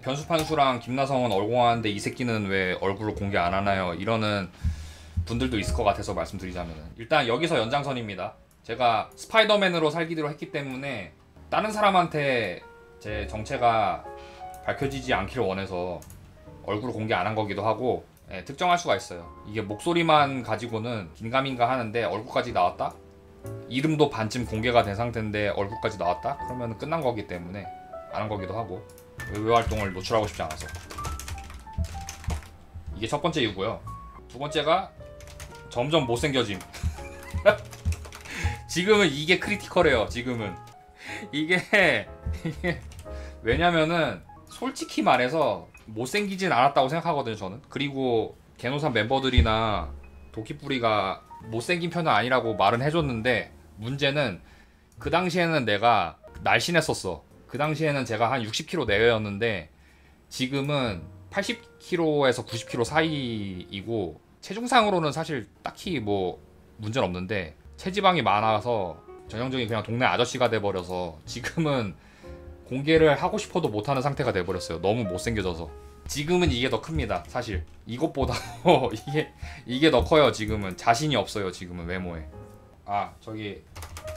변수판수랑 김나성은 얼공하는데 이 새끼는 왜 얼굴을 공개 안 하나요? 이러는 분들도 있을 것 같아서 말씀드리자면 일단 여기서 연장선입니다. 제가 스파이더맨으로 살기로 했기 때문에 다른 사람한테 제 정체가 밝혀지지 않기를 원해서 얼굴을 공개 안 한 거기도 하고 특정할 수가 있어요. 이게 목소리만 가지고는 긴가민가 하는데 얼굴까지 나왔다? 이름도 반쯤 공개가 된 상태인데 얼굴까지 나왔다? 그러면 끝난 거기 때문에 안 한 거기도 하고 외부 활동을 노출하고 싶지 않아서. 이게 첫 번째 이유고요. 두 번째가 점점 못생겨짐. 지금은 이게 크리티컬해요. 지금은 이게 왜냐면은 솔직히 말해서 못생기진 않았다고 생각하거든요 저는. 그리고 개노삼 멤버들이나 도끼뿌리가 못생긴 편은 아니라고 말은 해줬는데 문제는 그 당시에는 내가 날씬했었어. 그 당시에는 제가 한 60kg 내외였는데 지금은 80kg에서 90kg 사이이고 체중상으로는 사실 딱히 뭐 문제는 없는데 체지방이 많아서 전형적인 그냥 동네 아저씨가 돼버려서 지금은 공개를 하고 싶어도 못하는 상태가 돼버렸어요. 너무 못생겨져서. 지금은 이게 더 큽니다. 사실 이것보다 이게 더 커요. 지금은 자신이 없어요. 지금은 외모에. 저기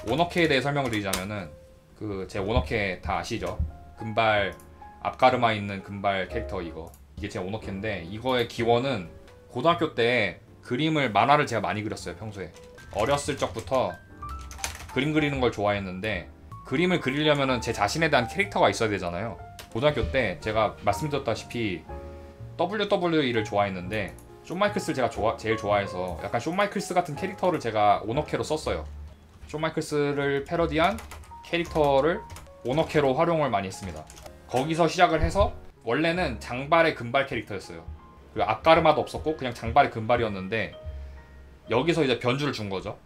오너케에 대해 설명을 드리자면은 그 제 오너케 다 아시죠? 금발 앞가르마 있는 금발 캐릭터 이게 제 오너케인데 이거의 기원은 고등학교 때 만화를 제가 많이 그렸어요. 평소에 어렸을 적부터 그림 그리는 걸 좋아했는데 그림을 그리려면은 제 자신에 대한 캐릭터가 있어야 되잖아요. 고등학교 때 제가 말씀드렸다시피 WWE를 좋아했는데 숀 마이클스를 제가 제일 좋아해서 약간 숀 마이클스 같은 캐릭터를 제가 오너케로 썼어요. 숀 마이클스를 패러디한 캐릭터를 오너케로 활용을 많이 했습니다. 거기서 시작을 해서 원래는 장발의 금발 캐릭터였어요. 그리고 앞가르마도 없었고 그냥 장발의 금발이었는데 여기서 이제 변주를 준 거죠.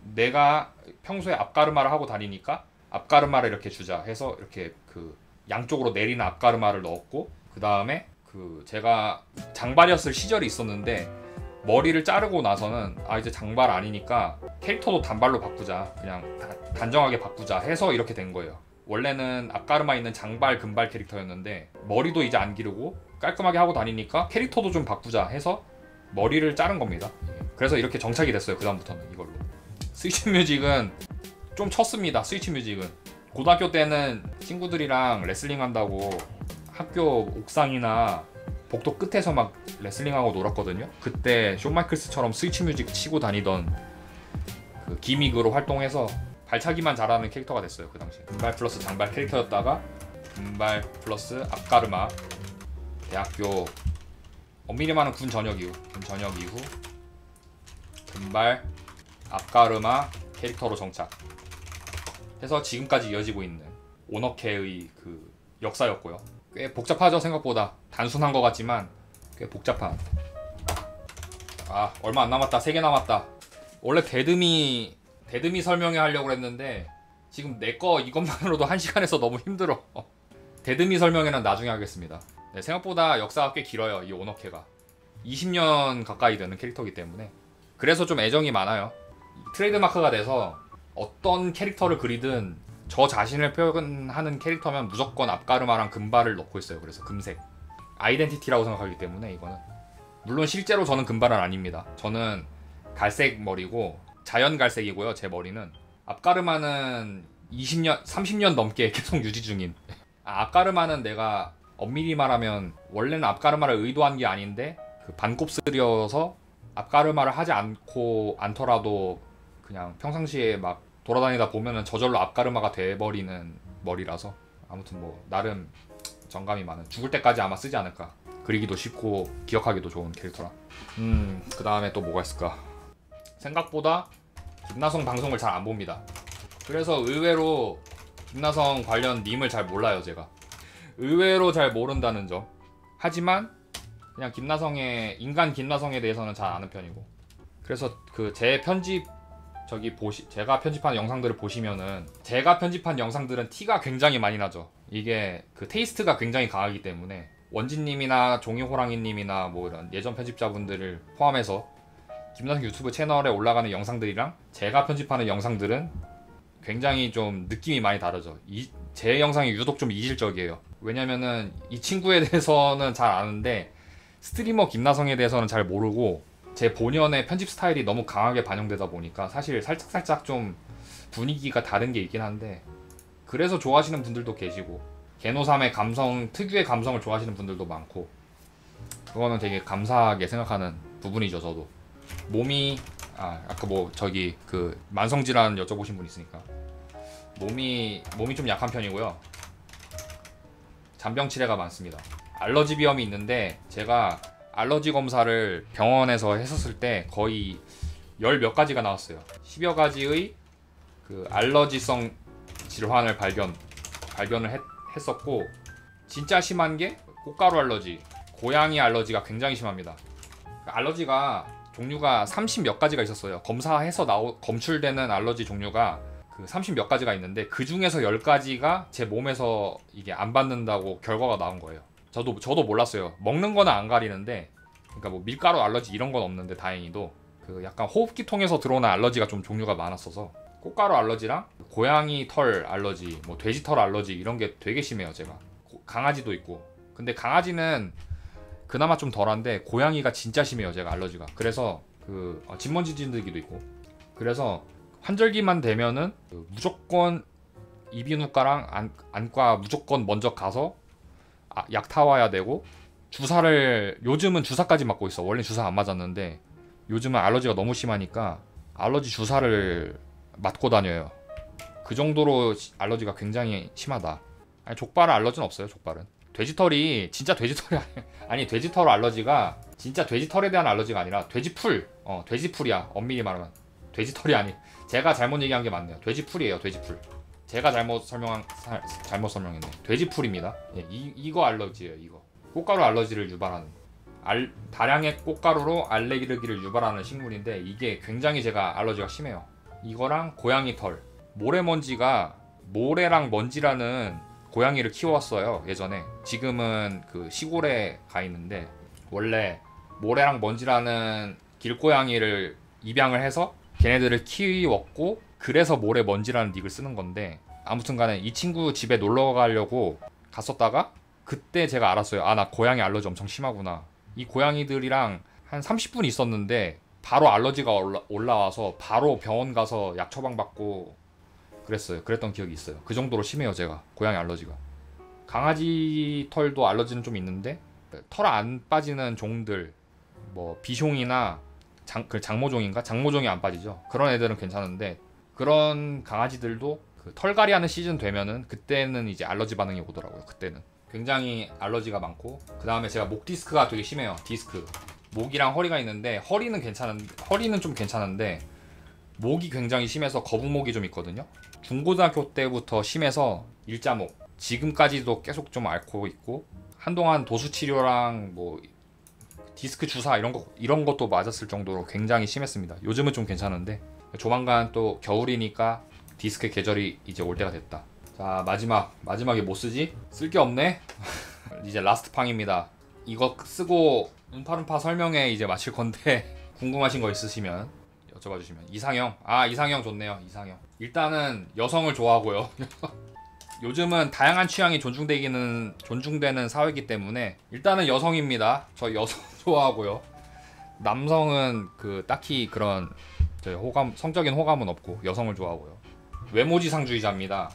내가 평소에 앞가르마를 하고 다니니까 앞가르마를 이렇게 주자 해서 이렇게 그 양쪽으로 내리는 앞가르마를 넣었고, 그 다음에 그 제가 장발이었을 시절이 있었는데 머리를 자르고 나서는 이제 장발 아니니까 캐릭터도 단발로 바꾸자, 그냥 단정하게 바꾸자 해서 이렇게 된 거예요. 원래는 앞가르마 있는 장발 금발 캐릭터였는데 머리도 이제 안 기르고 깔끔하게 하고 다니니까 캐릭터도 좀 바꾸자 해서 머리를 자른 겁니다. 그래서 이렇게 정착이 됐어요. 그 다음부터는 이걸로. 스위치 뮤직은 좀 쳤습니다. 스위치 뮤직은 고등학교 때는 친구들이랑 레슬링 한다고 학교 옥상이나 복도 끝에서 막 레슬링하고 놀았거든요. 그때 숀 마이클스처럼 스위치 뮤직 치고 다니던 그 기믹으로 활동해서 발차기만 잘하는 캐릭터가 됐어요. 그 당시에 금발 플러스 장발 캐릭터였다가 금발 플러스 앞가르마, 대학교 엄밀히 말하면 군 전역 이후 금발 앞가르마 캐릭터로 정착 해서 지금까지 이어지고 있는 오너케의 그 역사였고요. 꽤 복잡하죠. 생각보다 단순한 것 같지만 꽤 복잡한. 얼마 안 남았다. 3개 남았다. 원래 데드미 설명회 하려고 했는데 지금 내 거 이것만으로도 1시간에서 너무 힘들어. 데드미 설명회는 나중에 하겠습니다. 네, 생각보다 역사가 꽤 길어요. 이 오너케가 20년 가까이 되는 캐릭터이기 때문에 그래서 좀 애정이 많아요. 트레이드마크가 돼서 어떤 캐릭터를 그리든 저 자신을 표현하는 캐릭터면 무조건 앞가르마랑 금발을 넣고 있어요. 그래서 금색 아이덴티티라고 생각하기 때문에 이거는, 물론 실제로 저는 금발은 아닙니다. 저는 갈색 머리고 자연 갈색이고요. 제 머리는. 앞가르마는 20년 30년 넘게 계속 유지 중인. 앞가르마는 내가 엄밀히 말하면 원래는 앞가르마를 의도한 게 아닌데 그 반곱슬이어서 앞가르마를 하지 않더라도 그냥 평상시에 막 돌아다니다 보면은 저절로 앞가르마가 돼버리는 머리라서, 아무튼 뭐 나름 정감이 많은, 죽을 때까지 아마 쓰지 않을까. 그리기도 쉽고 기억하기도 좋은 캐릭터라. 그 다음에 또 뭐가 있을까. 생각보다 김나성 방송을 잘 안 봅니다. 그래서 의외로 김나성 관련 밈을 잘 몰라요. 제가 의외로 잘 모른다는 점. 하지만 그냥 인간 김나성에 대해서는 잘 아는 편이고, 그래서 그 제 편집 제가 편집한 영상들을 보시면은 제가 편집한 영상들은 티가 굉장히 많이 나죠. 이게 그 테이스트가 굉장히 강하기 때문에 원진님이나 종이호랑이님이나 뭐 이런 예전 편집자분들을 포함해서 김나성 유튜브 채널에 올라가는 영상들이랑 제가 편집하는 영상들은 굉장히 좀 느낌이 많이 다르죠. 제 영상이 유독 좀 이질적이에요. 왜냐면은 이 친구에 대해서는 잘 아는데 스트리머 김나성에 대해서는 잘 모르고 제 본연의 편집 스타일이 너무 강하게 반영되다 보니까 사실 살짝 좀 분위기가 다른 게 있긴 한데, 그래서 좋아하시는 분들도 계시고 개노삼의 특유의 감성을 좋아하시는 분들도 많고, 그거는 되게 감사하게 생각하는 부분이죠. 저도 몸이 아까 뭐 그 만성질환 여쭤보신 분 있으니까 몸이 좀 약한 편이고요. 잔병 치레가 많습니다. 알러지 비염이 있는데 제가 알러지 검사를 병원에서 했었을 때 거의 10몇 가지가 나왔어요. 10여 가지의 그 알러지성 질환을 발견을 했었고, 진짜 심한 게 꽃가루 알러지, 고양이 알러지가 굉장히 심합니다. 알러지가 종류가 30몇 가지가 있었어요. 검사해서 검출되는 알러지 종류가 그 30몇 가지가 있는데 그 중에서 10가지가 제 몸에서 이게 안 받는다고 결과가 나온 거예요. 저도 몰랐어요. 먹는 거는 안 가리는데, 그러니까 뭐 밀가루 알러지 이런 건 없는데 다행히도 그 약간 호흡기 통해서 들어오는 알러지가 좀 종류가 많았어서 꽃가루 알러지랑 고양이 털 알러지, 뭐 돼지 털 알러지 이런 게 되게 심해요. 제가 강아지도 있고, 근데 강아지는 그나마 좀 덜한데 고양이가 진짜 심해요. 제가 알러지가. 그래서 그 진먼지 진드기도 있고, 그래서 환절기만 되면은 무조건 이비인후과랑 안과 무조건 먼저 가서 약 타와야 되고, 요즘은 주사까지 맞고 있어. 원래 주사 안 맞았는데 요즘은 알러지가 너무 심하니까 알러지 주사를 맞고 다녀요. 그 정도로 알러지가 굉장히 심하다. 아니, 족발은 알러지는 없어요. 족발은 돼지털이 진짜 돼지털이 아니 돼지털 알러지가 진짜 돼지털에 대한 알러지가 아니라 돼지풀. 돼지풀이야. 엄밀히 말하면 돼지털이 아니. 제가 잘못 얘기한 게 맞네요. 돼지풀이에요. 돼지풀. 제가 잘못 설명했네. 돼지풀입니다. 예, 이거 알러지예요. 이거 꽃가루 알러지를 유발하는 다량의 꽃가루로 알레르기를 유발하는 식물인데 이게 굉장히 제가 알러지가 심해요. 이거랑 고양이 털. 모래랑 먼지라는 고양이를 키워왔어요. 예전에. 지금은 그 시골에 가 있는데 원래 모래랑 먼지라는 길고양이를 입양을 해서 걔네들을 키웠고 그래서 모래 먼지라는 닉을 쓰는 건데 아무튼 간에 이 친구 집에 놀러 가려고 갔었다가 그때 제가 알았어요. 아, 나 고양이 알러지 엄청 심하구나. 이 고양이들이랑 한 30분 있었는데 바로 알러지가 올라와서 바로 병원 가서 약 처방받고 그랬어요. 그랬던 기억이 있어요. 그 정도로 심해요. 제가 고양이 알러지가. 강아지 털도 알러지는 좀 있는데 털 안 빠지는 종들 뭐 비숑이나 장모종인가? 장모종이 안 빠지죠. 그런 애들은 괜찮은데 그런 강아지들도 그 털갈이 하는 시즌 되면은 그때는 이제 알러지 반응이 오더라고요. 그때는 굉장히 알러지가 많고 그 다음에 제가 목 디스크가 되게 심해요. 디스크 목이랑 허리가 있는데 허리는 좀 괜찮은데 목이 굉장히 심해서 거북목이 좀 있거든요. 중고등학교 때부터 심해서 일자목 지금까지도 계속 좀 앓고 있고 한동안 도수 치료랑 뭐 디스크 주사 이런 것도 맞았을 정도로 굉장히 심했습니다. 요즘은 좀 괜찮은데 조만간 또 겨울이니까 디스크 계절이 이제 올 때가 됐다. 자, 마지막에 뭐 쓰지? 쓸 게 없네. 이제 라스트 팡입니다. 이거 쓰고 음파룸파 설명회 이제 마칠 건데 궁금하신 거 있으시면 여쭤봐 주시면. 이상형 좋네요. 이상형. 일단은 여성을 좋아하고요. 요즘은 다양한 취향이 존중되는 사회이기 때문에 일단은 여성입니다. 저 여성 좋아하고요. 남성은 그 딱히 그런 성적인 호감은 없고 여성을 좋아하고요. 외모지상주의자입니다.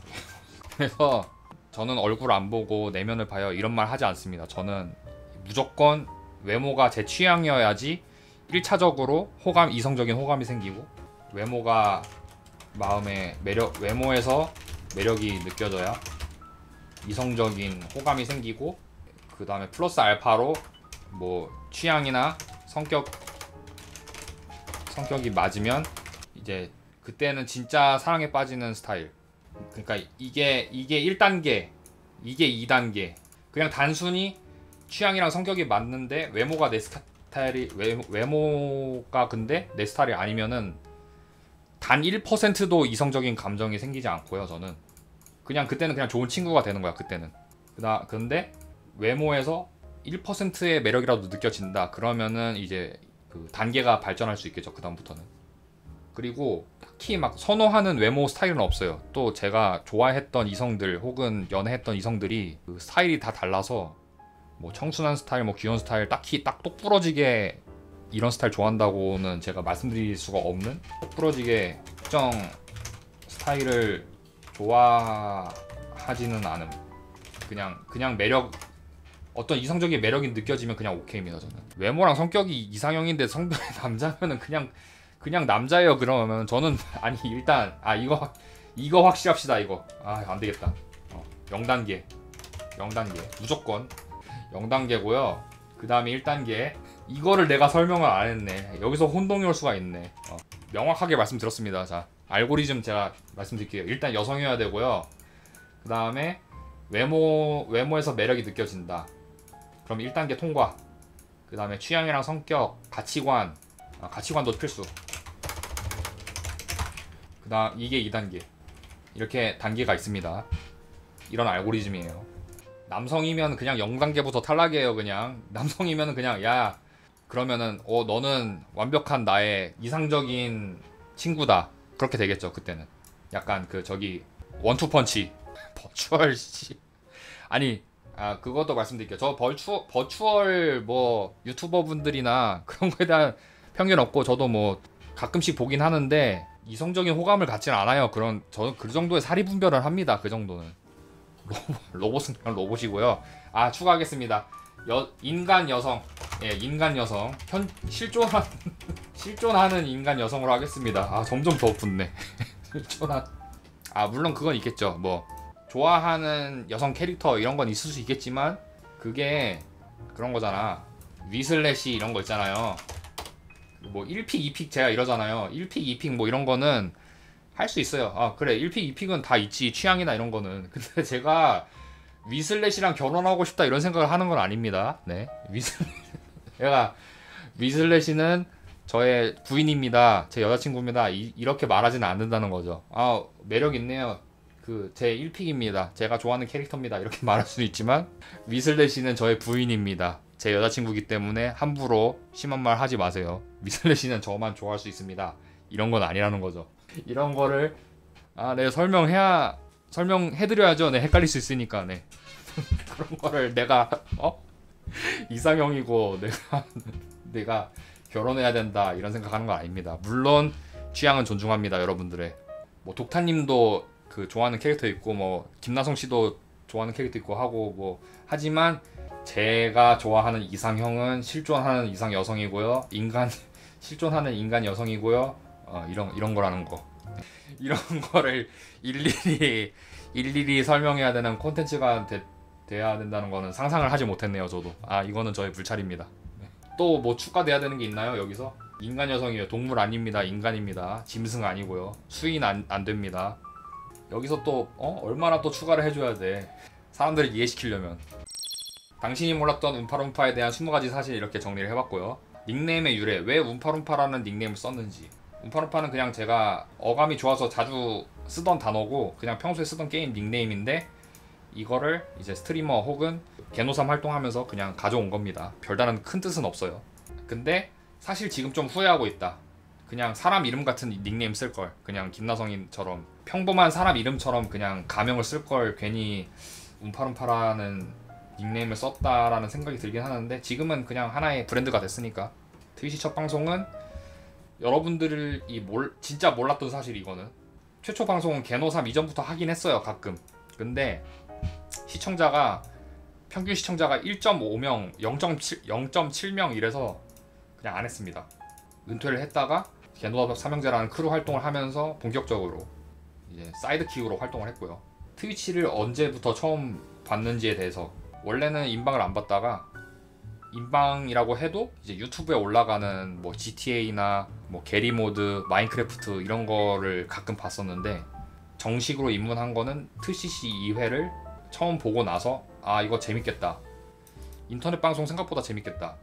그래서 저는 얼굴 안 보고 내면을 봐요 이런 말 하지 않습니다. 저는 무조건 외모가 제 취향이어야지 1차적으로 이성적인 호감이 생기고 외모가 외모에서 매력이 느껴져야 이성적인 호감이 생기고 그 다음에 플러스 알파로 뭐 취향이나 성격이 맞으면 이제 그때는 진짜 사랑에 빠지는 스타일. 그러니까 이게 1단계, 이게 2단계. 그냥 단순히 취향이랑 성격이 맞는데 외모가 내 스타일이 외모가 근데 내 스타일이 아니면은 단 1%도 이성적인 감정이 생기지 않고요. 저는 그때는 그냥 좋은 친구가 되는 거야. 그때는. 근데 외모에서 1%의 매력이라도 느껴진다. 그러면은 이제 그 단계가 발전할 수 있겠죠. 그 다음부터는. 그리고 딱히 막 선호하는 외모 스타일은 없어요. 또 제가 좋아했던 이성들 혹은 연애했던 이성들이 그 스타일이 다 달라서 뭐 청순한 스타일, 뭐 귀여운 스타일 딱히 딱 똑부러지게 이런 스타일 좋아한다고는 제가 말씀드릴 수가 없는 똑부러지게 특정 스타일을 좋아하지는 않음. 그냥 어떤 이성적인 매력이 느껴지면 그냥 오케이입니다. 저는 외모랑 성격이 이상형인데 성별이 남자면은 그냥 남자예요. 그러면 저는 아니 일단 이거 확실합시다. 이거 안 되겠다. 0단계 무조건 0단계고요. 그 다음에 1단계 이거를 내가 설명을 안 했네. 여기서 혼동이 올 수가 있네. 명확하게 말씀드렸습니다. 자, 알고리즘 제가 말씀드릴게요. 일단 여성이어야 되고요. 그 다음에 외모에서 매력이 느껴진다. 그럼 1단계 통과. 그 다음에 취향이랑 성격, 가치관도 필수. 그 다음 이게 2단계. 이렇게 단계가 있습니다. 이런 알고리즘이에요. 남성이면 그냥 0단계부터 탈락이에요. 그냥 남성이면 그냥 야 그러면은 너는 완벽한 나의 이상적인 친구다. 그렇게 되겠죠. 그때는 약간 원투펀치 버추얼 씨 아니 그것도 말씀드릴게요. 저 버추얼 뭐 유튜버 분들이나 그런 거에 대한 편견 없고 저도 뭐 가끔씩 보긴 하는데 이성적인 호감을 갖지는 않아요. 저는 그 정도의 사리 분별을 합니다. 그 정도는. 로봇은 그냥 로봇이고요. 추가하겠습니다. 인간 여성. 예, 인간 여성. 실존하는 인간 여성으로 하겠습니다. 점점 더 붙네. 아 물론 그건 있겠죠. 뭐 좋아하는 여성 캐릭터 이런 건 있을 수 있겠지만 그게 그런 거잖아. 위슬래시 이런 거 있잖아요. 뭐 1픽 2픽 제가 이러잖아요. 1픽 2픽 뭐 이런 거는 할 수 있어요. 아 그래 1픽 2픽은 다 있지, 취향이나 이런 거는. 근데 제가 위슬래시랑 결혼하고 싶다 이런 생각을 하는 건 아닙니다. 네, 제가 위슬래시는 저의 부인입니다, 제 여자친구입니다, 이렇게 말하지는 않는다는 거죠. 아 매력 있네요, 그 제 1픽입니다, 제가 좋아하는 캐릭터입니다, 이렇게 말할 수도 있지만 위슬래시는 저의 부인입니다, 제 여자친구이기 때문에 함부로 심한 말 하지 마세요. 위슬래시는 저만 좋아할 수 있습니다, 이런 건 아니라는 거죠. 이런 거를 네 설명해드려야죠. 네, 헷갈릴 수 있으니까. 네. 그런 거를 내가 이상형이고 내가 결혼해야 된다 이런 생각하는 건 아닙니다. 물론 취향은 존중합니다, 여러분들의. 뭐 독타님도 그 좋아하는 캐릭터 있고 뭐 김나성 씨도 좋아하는 캐릭터 있고 하고 뭐 하지만 제가 좋아하는 이상형은 실존하는 이상 여성이고요. 실존하는 인간 여성이고요. 이런 거라는 거. 이런 거를 일일이 설명해야 되는 콘텐츠가 돼야 된다는 거는 상상을 하지 못했네요, 저도. 이거는 저의 불찰입니다. 또 뭐 추가돼야 되는 게 있나요, 여기서? 인간 여성이에요. 동물 아닙니다. 인간입니다. 짐승 아니고요. 수인 안 됩니다. 여기서 또 얼마나 또 추가를 해줘야 돼, 사람들을 이해시키려면. 당신이 몰랐던 움파룸파에 대한 20가지 사실 이렇게 정리를 해봤고요. 닉네임의 유래, 왜 움파룸파라는 닉네임을 썼는지. 움파룸파는 그냥 제가 어감이 좋아서 자주 쓰던 단어고 그냥 평소에 쓰던 게임 닉네임인데 이거를 이제 스트리머 혹은 개노삼 활동하면서 그냥 가져온 겁니다. 별다른 큰 뜻은 없어요. 근데 사실 지금 좀 후회하고 있다. 그냥 사람 이름 같은 닉네임 쓸걸. 그냥 김나성인처럼 평범한 사람 이름처럼 그냥 가명을 쓸걸 괜히 움파룸파라는 닉네임을 썼다라는 생각이 들긴 하는데 지금은 그냥 하나의 브랜드가 됐으니까. 트위치 첫 방송은 여러분들이 진짜 몰랐던 사실, 이거는 최초 방송은 개노삼 이전부터 하긴 했어요, 가끔. 근데 평균 시청자가 1.5명, 0.7명 이래서 그냥 안 했습니다. 은퇴를 했다가 개노삼 삼형제라는 크루 활동을 하면서 본격적으로 이제 사이드킥으로 활동을 했고요. 트위치를 언제부터 처음 봤는지에 대해서, 원래는 인방을 안 봤다가 인방이라고 해도 이제 유튜브에 올라가는 뭐 GTA나 뭐 게리모드, 마인크래프트 이런 거를 가끔 봤었는데 정식으로 입문한 거는 트CC 2회를 처음 보고 나서 이거 재밌겠다, 인터넷 방송 생각보다 재밌겠다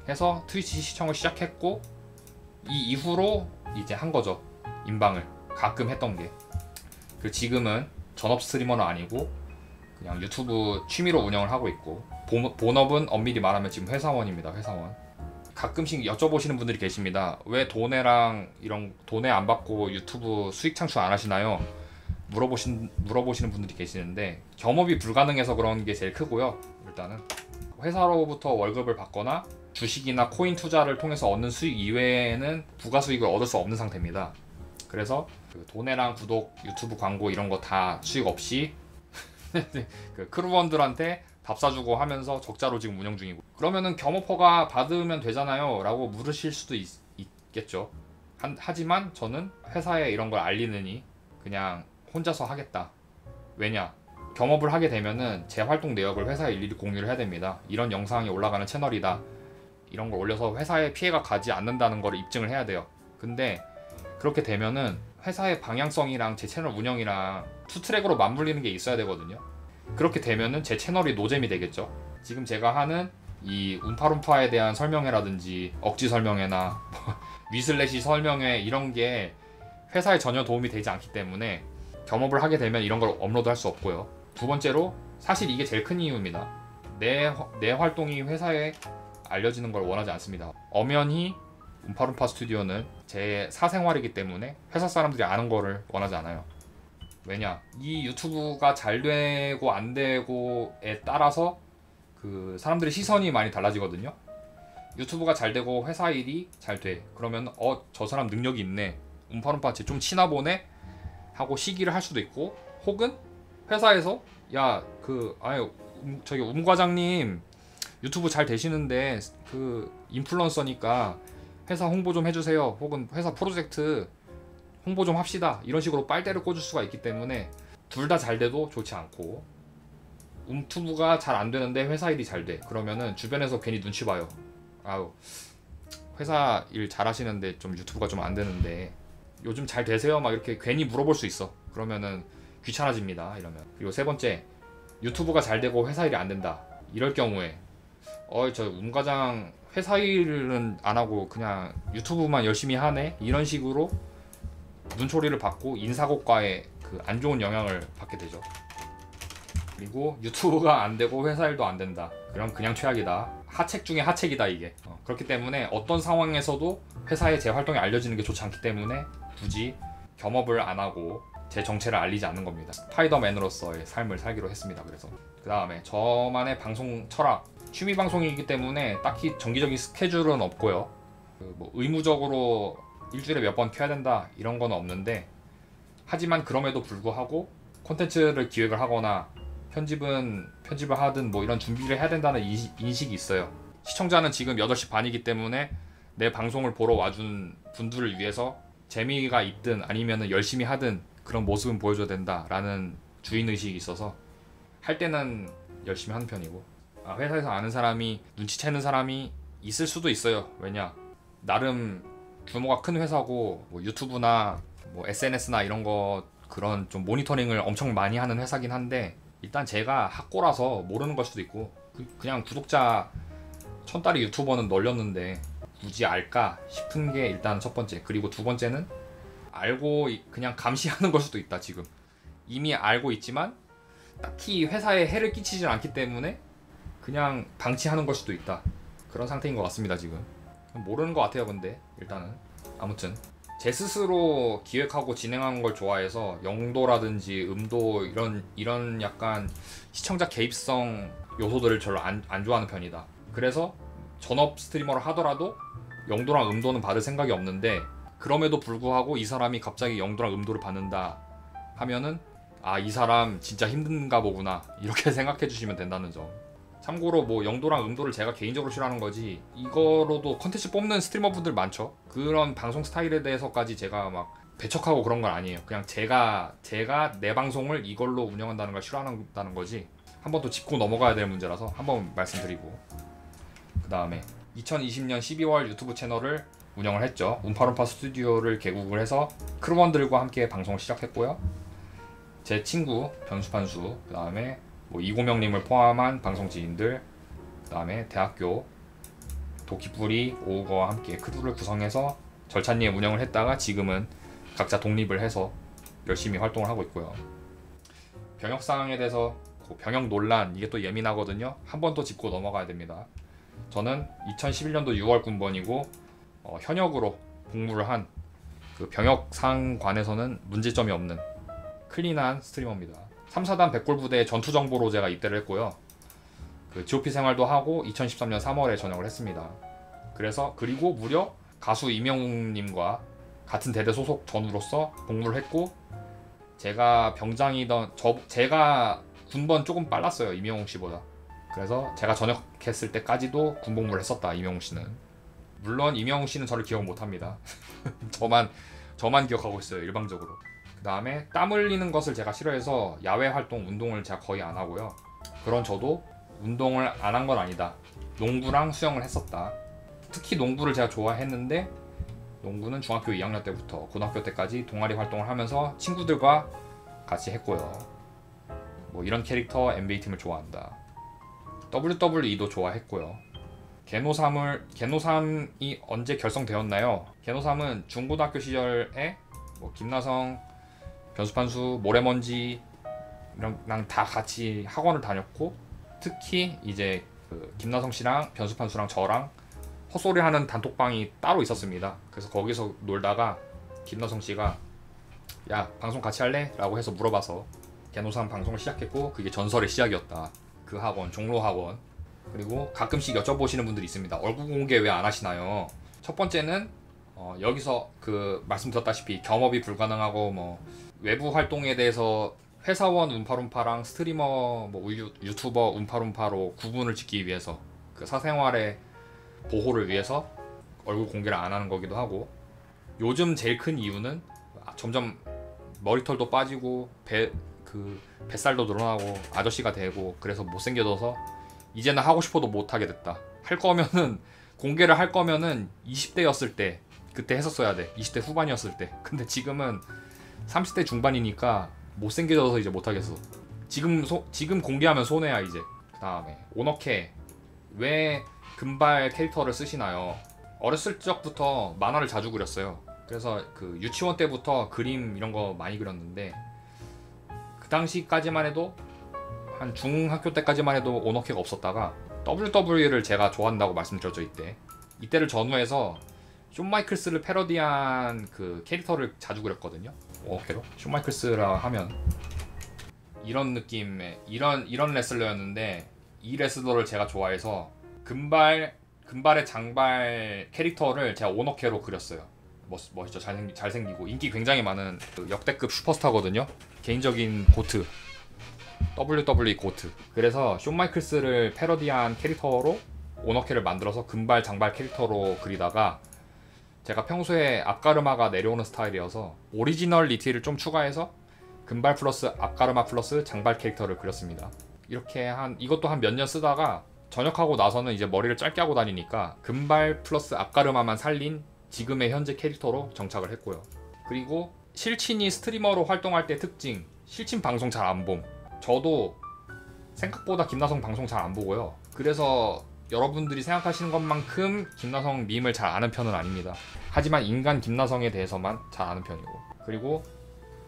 해서 트위치 시청을 시작했고 이 이후로 이제 한 거죠, 인방을 가끔 했던 게. 그 지금은 전업 스트리머는 아니고 그냥 유튜브 취미로 운영을 하고 있고, 본업은 엄밀히 말하면 지금 회사원입니다, 회사원. 가끔씩 여쭤보시는 분들이 계십니다. 왜 도네랑 이런 도네 안 받고 유튜브 수익 창출 안 하시나요? 물어보시는 분들이 계시는데 겸업이 불가능해서 그런 게 제일 크고요. 일단은 회사로부터 월급을 받거나 주식이나 코인 투자를 통해서 얻는 수익 이외에는 부가 수익을 얻을 수 없는 상태입니다. 그래서 그 도네랑 구독, 유튜브 광고 이런 거 다 수익 없이 그 크루원들한테 밥 사주고 하면서 적자로 지금 운영 중이고. 그러면은 겸업허가 받으면 되잖아요 라고 물으실 수도 있겠죠. 하지만 저는 회사에 이런 걸 알리느니 그냥 혼자서 하겠다. 왜냐, 겸업을 하게 되면은 제 활동 내역을 회사에 일일이 공유를 해야 됩니다. 이런 영상이 올라가는 채널이다, 이런 걸 올려서 회사에 피해가 가지 않는다는 걸 입증을 해야 돼요. 근데 그렇게 되면은 회사의 방향성이랑 제 채널 운영이랑 투트랙으로 맞물리는 게 있어야 되거든요. 그렇게 되면은 제 채널이 노잼이 되겠죠. 지금 제가 하는 이 움파룸파에 대한 설명회라든지 억지 설명회나 위슬래시 설명회 이런 게 회사에 전혀 도움이 되지 않기 때문에 겸업을 하게 되면 이런 걸 업로드 할 수 없고요. 두 번째로 사실 이게 제일 큰 이유입니다. 내 활동이 회사에 알려지는 걸 원하지 않습니다. 엄연히 움파룸파 스튜디오는 제 사생활이기 때문에 회사 사람들이 아는 거를 원하지 않아요. 왜냐, 이 유튜브가 잘 되고 안 되고에 따라서 그 사람들의 시선이 많이 달라지거든요. 유튜브가 잘 되고 회사 일이 잘 돼, 그러면 저 사람 능력이 있네, 움파룸파 쟤 좀 치나 보네 하고 시기를 할 수도 있고, 혹은 회사에서 저기 과장님 유튜브 잘 되시는데 그 인플루언서니까 회사 홍보 좀 해주세요, 혹은 회사 프로젝트 홍보 좀 합시다 이런 식으로 빨대를 꽂을 수가 있기 때문에 둘 다 잘 돼도 좋지 않고, 움투브가 잘 안 되는데 회사 일이 잘 돼. 그러면은 주변에서 괜히 눈치 봐요. 아우, 회사 일 잘 하시는데 좀 유튜브가 좀 안 되는데 요즘 잘 되세요? 막 이렇게 괜히 물어볼 수 있어. 그러면은 귀찮아집니다. 이러면. 그리고 세 번째, 유튜브가 잘 되고 회사 일이 안 된다. 이럴 경우에 저 운과장 회사 일은 안 하고 그냥 유튜브만 열심히 하네? 이런 식으로 눈초리를 받고 인사고과에 그 안 좋은 영향을 받게 되죠. 그리고 유튜브가 안 되고 회사 일도 안 된다. 그럼 그냥 최악이다. 하책 중에 하책이다 이게. 그렇기 때문에 어떤 상황에서도 회사에 제 활동이 알려지는 게 좋지 않기 때문에 굳이 겸업을 안 하고 제 정체를 알리지 않는 겁니다. 스파이더맨으로서의 삶을 살기로 했습니다. 그래서 그 다음에 저만의 방송 철학, 취미 방송이기 때문에 딱히 정기적인 스케줄은 없고요. 뭐 의무적으로 일주일에 몇 번 켜야 된다 이런 건 없는데, 하지만 그럼에도 불구하고 콘텐츠를 기획을 하거나 편집을 하든 뭐 이런 준비를 해야 된다는 인식이 있어요. 시청자는 지금 8시 반이기 때문에 내 방송을 보러 와준 분들을 위해서 재미가 있든 아니면 열심히 하든 그런 모습은 보여줘야 된다라는 주인의식이 있어서 할 때는 열심히 하는 편이고, 회사에서 아는 사람이 눈치채는 사람이 있을 수도 있어요. 왜냐, 나름 규모가 큰 회사고 뭐 유튜브나 뭐 SNS나 이런 거 그런 좀 모니터링을 엄청 많이 하는 회사긴 한데, 일단 제가 학고라서 모르는 걸 수도 있고 그냥 구독자 1000달이 유튜버는 널렸는데 굳이 알까 싶은 게 일단 첫 번째. 그리고 두 번째는 알고 그냥 감시하는 걸 수도 있다. 지금 이미 알고 있지만 딱히 회사에 해를 끼치질 않기 때문에 그냥 방치하는 걸 수도 있다. 그런 상태인 것 같습니다. 지금 모르는 것 같아요. 근데 일단은 아무튼 제 스스로 기획하고 진행하는 걸 좋아해서 영도라든지 음도 이런 약간 시청자 개입성 요소들을 별로 안 좋아하는 편이다. 그래서 전업 스트리머를 하더라도 영도랑 음도는 받을 생각이 없는데, 그럼에도 불구하고 이 사람이 갑자기 영도랑 음도를 받는다 하면은 이 사람 진짜 힘든가 보구나 이렇게 생각해 주시면 된다는 점. 참고로 뭐 영도랑 음도를 제가 개인적으로 싫어하는 거지, 이거로도 컨텐츠 뽑는 스트리머 분들 많죠. 그런 방송 스타일에 대해서까지 제가 막 배척하고 그런 건 아니에요. 그냥 제가 내 방송을 이걸로 운영한다는 걸 싫어한다는 거지, 한번 또 짚고 넘어가야 될 문제라서 한번 말씀드리고, 그 다음에 2020년 12월 유튜브 채널을 운영을 했죠. 운파룸파 스튜디오를 개국을 해서 크루원들과 함께 방송을 시작했고요. 제 친구 변수판수, 그 다음에 뭐 이고명님을 포함한 방송 지인들, 그 다음에 대학교 도끼뿌리 오우거와 함께 크루를 구성해서 절찬리에 운영을 했다가 지금은 각자 독립을 해서 열심히 활동을 하고 있고요. 병역 상황에 대해서 병역 논란, 이게 또 예민하거든요. 한 번 더 짚고 넘어가야 됩니다. 저는 2011년도 6월 군번이고 현역으로 복무를 한 그 병역 상관에서는 문제점이 없는 클린한 스트리머입니다. 3사단 백골부대 전투정보로 제가 입대를 했고요. 그 GOP 생활도 하고 2013년 3월에 전역을 했습니다. 그리고 무려 가수 이명웅님과 같은 대대 소속 전우로서 복무를 했고, 제가 제가 군번 조금 빨랐어요, 이명웅 씨보다. 그래서 제가 전역했을 때까지도 군복무를 했었다, 이명웅 씨는. 물론 이명웅 씨는 저를 기억 못합니다. 저만 기억하고 있어요, 일방적으로. 그 다음에 땀 흘리는 것을 제가 싫어해서 야외 활동, 운동을 제가 거의 안 하고요. 그런 저도 운동을 안 한 건 아니다. 농구랑 수영을 했었다. 특히 농구를 제가 좋아했는데, 농구는 중학교 2학년 때부터 고등학교 때까지 동아리 활동을 하면서 친구들과 같이 했고요. 뭐 이런 캐릭터 NBA팀을 좋아한다. WWE도 좋아했고요. 개노3이 언제 결성되었나요? 개노3은 중고등학교 시절에 뭐 김나성, 변수판수, 모래먼지랑 다 같이 학원을 다녔고, 특히 이제 그 김나성 씨랑 변수판수랑 저랑 헛소리 하는 단톡방이 따로 있었습니다. 그래서 거기서 놀다가 김나성 씨가 야, 방송 같이 할래? 라고 해서 물어봐서 개노3 방송을 시작했고, 그게 전설의 시작이었다. 그 학원, 종로 학원. 그리고 가끔씩 여쭤보시는 분들이 있습니다. 얼굴 공개 왜 안 하시나요? 첫 번째는 여기서 그 말씀드렸다시피 겸업이 불가능하고 뭐 외부 활동에 대해서 회사원 운파룸파랑 스트리머 뭐 유튜버 운파룸파로 구분을 짓기 위해서, 그 사생활의 보호를 위해서 얼굴 공개를 안 하는 거기도 하고, 요즘 제일 큰 이유는 점점 머리털도 빠지고 뱃살도 늘어나고 아저씨가 되고 그래서 못생겨져서 이제는 하고 싶어도 못하게 됐다. 할 거면은 공개를 할 거면은 20대였을 때 그때 했었어야 돼. 20대 후반이었을 때. 근데 지금은 30대 중반이니까 못생겨져서 이제 못하겠어. 지금 공개하면 손해야 이제. 그 다음에 오너케 왜 금발 캐릭터를 쓰시나요? 어렸을 적부터 만화를 자주 그렸어요. 그래서 그 유치원 때부터 그림 이런 거 많이 그렸는데 그 당시까지만 해도 한 중학교 때까지만 해도 오너케가 없었다가 WWE를 제가 좋아한다고 말씀드렸죠. 이때를 전후해서 숀 마이클스를 패러디한 그 캐릭터를 자주 그렸거든요. 오너케로 숀 마이클스라 하면 이런 느낌의 이런 레슬러였는데 이 레슬러를 제가 좋아해서 금발의 장발 캐릭터를 제가 오너케로 그렸어요. 멋있죠. 잘생기고 인기 굉장히 많은 그 역대급 슈퍼스타거든요. 개인적인 고트 WWE 고트. 그래서 숀 마이클스를 패러디한 캐릭터로 오너케를 만들어서 금발 장발 캐릭터로 그리다가 제가 평소에 앞가르마가 내려오는 스타일이어서 오리지널리티를 좀 추가해서 금발 플러스 앞가르마 플러스 장발 캐릭터를 그렸습니다. 이렇게 이것도 한 몇 년 쓰다가 전역하고 나서는 이제 머리를 짧게 하고 다니니까 금발 플러스 앞가르마만 살린 지금의 현재 캐릭터로 정착을 했고요. 그리고 실친이 스트리머로 활동할 때 특징, 실친 방송 잘 안 봄. 저도 생각보다 김나성 방송 잘 안 보고요. 그래서 여러분들이 생각하시는 것만큼 김나성 밈을 잘 아는 편은 아닙니다. 하지만 인간 김나성에 대해서만 잘 아는 편이고, 그리고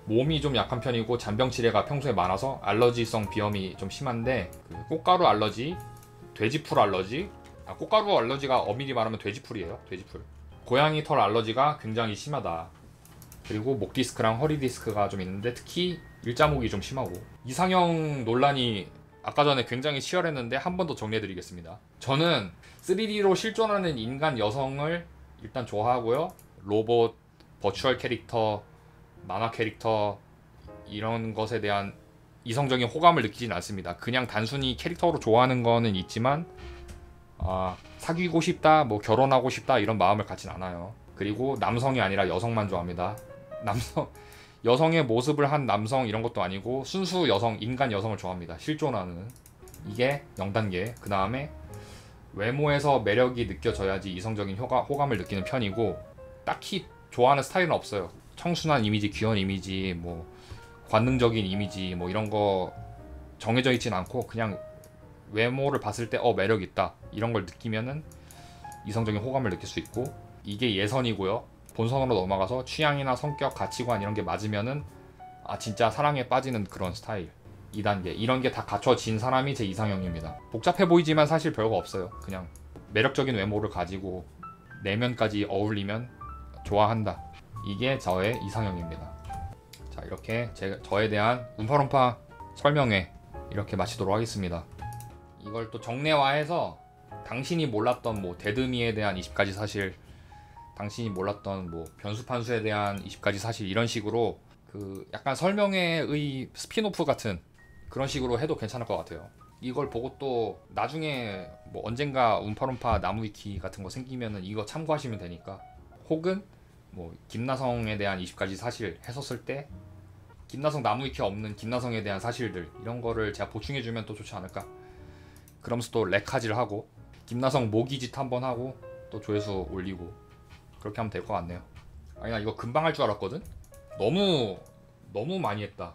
몸이 좀 약한 편이고 잔병치레가 평소에 많아서 알러지성 비염이 좀 심한데 그 꽃가루 알러지, 돼지풀 알러지, 꽃가루 알러지가 엄밀히 말하면 돼지풀이에요. 돼지풀. 고양이 털 알러지가 굉장히 심하다. 그리고 목 디스크랑 허리 디스크가 좀 있는데 특히 일자목이 좀 심하고, 이상형 논란이 아까 전에 굉장히 치열했는데 한 번 더 정리해드리겠습니다. 저는 3D로 실존하는 인간 여성을 일단 좋아하고요. 로봇, 버추얼 캐릭터, 만화 캐릭터 이런 것에 대한 이성적인 호감을 느끼진 않습니다. 그냥 단순히 캐릭터로 좋아하는 거는 있지만 사귀고 싶다, 뭐 결혼하고 싶다 이런 마음을 갖진 않아요. 그리고 남성이 아니라 여성만 좋아합니다. 여성의 모습을 한 남성 이런 것도 아니고 순수 여성, 인간 여성을 좋아합니다. 실존하는. 이게 0단계. 그 다음에 외모에서 매력이 느껴져야지 이성적인 호감을 느끼는 편이고, 딱히 좋아하는 스타일은 없어요. 청순한 이미지, 귀여운 이미지, 뭐 관능적인 이미지 뭐 이런 거 정해져 있진 않고 그냥 외모를 봤을 때 매력 있다 이런 걸 느끼면은 이성적인 호감을 느낄 수 있고, 이게 예선이고요. 본선으로 넘어가서 취향이나 성격, 가치관 이런 게 맞으면은 진짜 사랑에 빠지는 그런 스타일. 2단계. 이런 게 다 갖춰진 사람이 제 이상형입니다. 복잡해 보이지만 사실 별거 없어요. 그냥 매력적인 외모를 가지고 내면까지 어울리면 좋아한다. 이게 저의 이상형입니다. 자, 이렇게 저에 대한 음파론파 설명회 이렇게 마치도록 하겠습니다. 이걸 또 정례화해서 당신이 몰랐던 뭐 데드미에 대한 20가지 사실, 당신이 몰랐던 뭐 변수판수에 대한 20가지 사실, 이런 식으로 그 약간 설명회의 스피노프 같은 그런 식으로 해도 괜찮을 것 같아요. 이걸 보고 또 나중에 뭐 언젠가 운파론파 나무위키 같은 거 생기면은 이거 참고하시면 되니까, 혹은 뭐 김나성에 대한 20가지 사실 했었을 때 김나성 나무위키 없는 김나성에 대한 사실들 이런 거를 제가 보충해주면 또 좋지 않을까. 그러면서 또 렉하질 하고 김나성 모기짓 한번 하고 또 조회수 올리고 그렇게 하면 될 것 같네요. 나 이거 금방 할 줄 알았거든? 너무 많이 했다.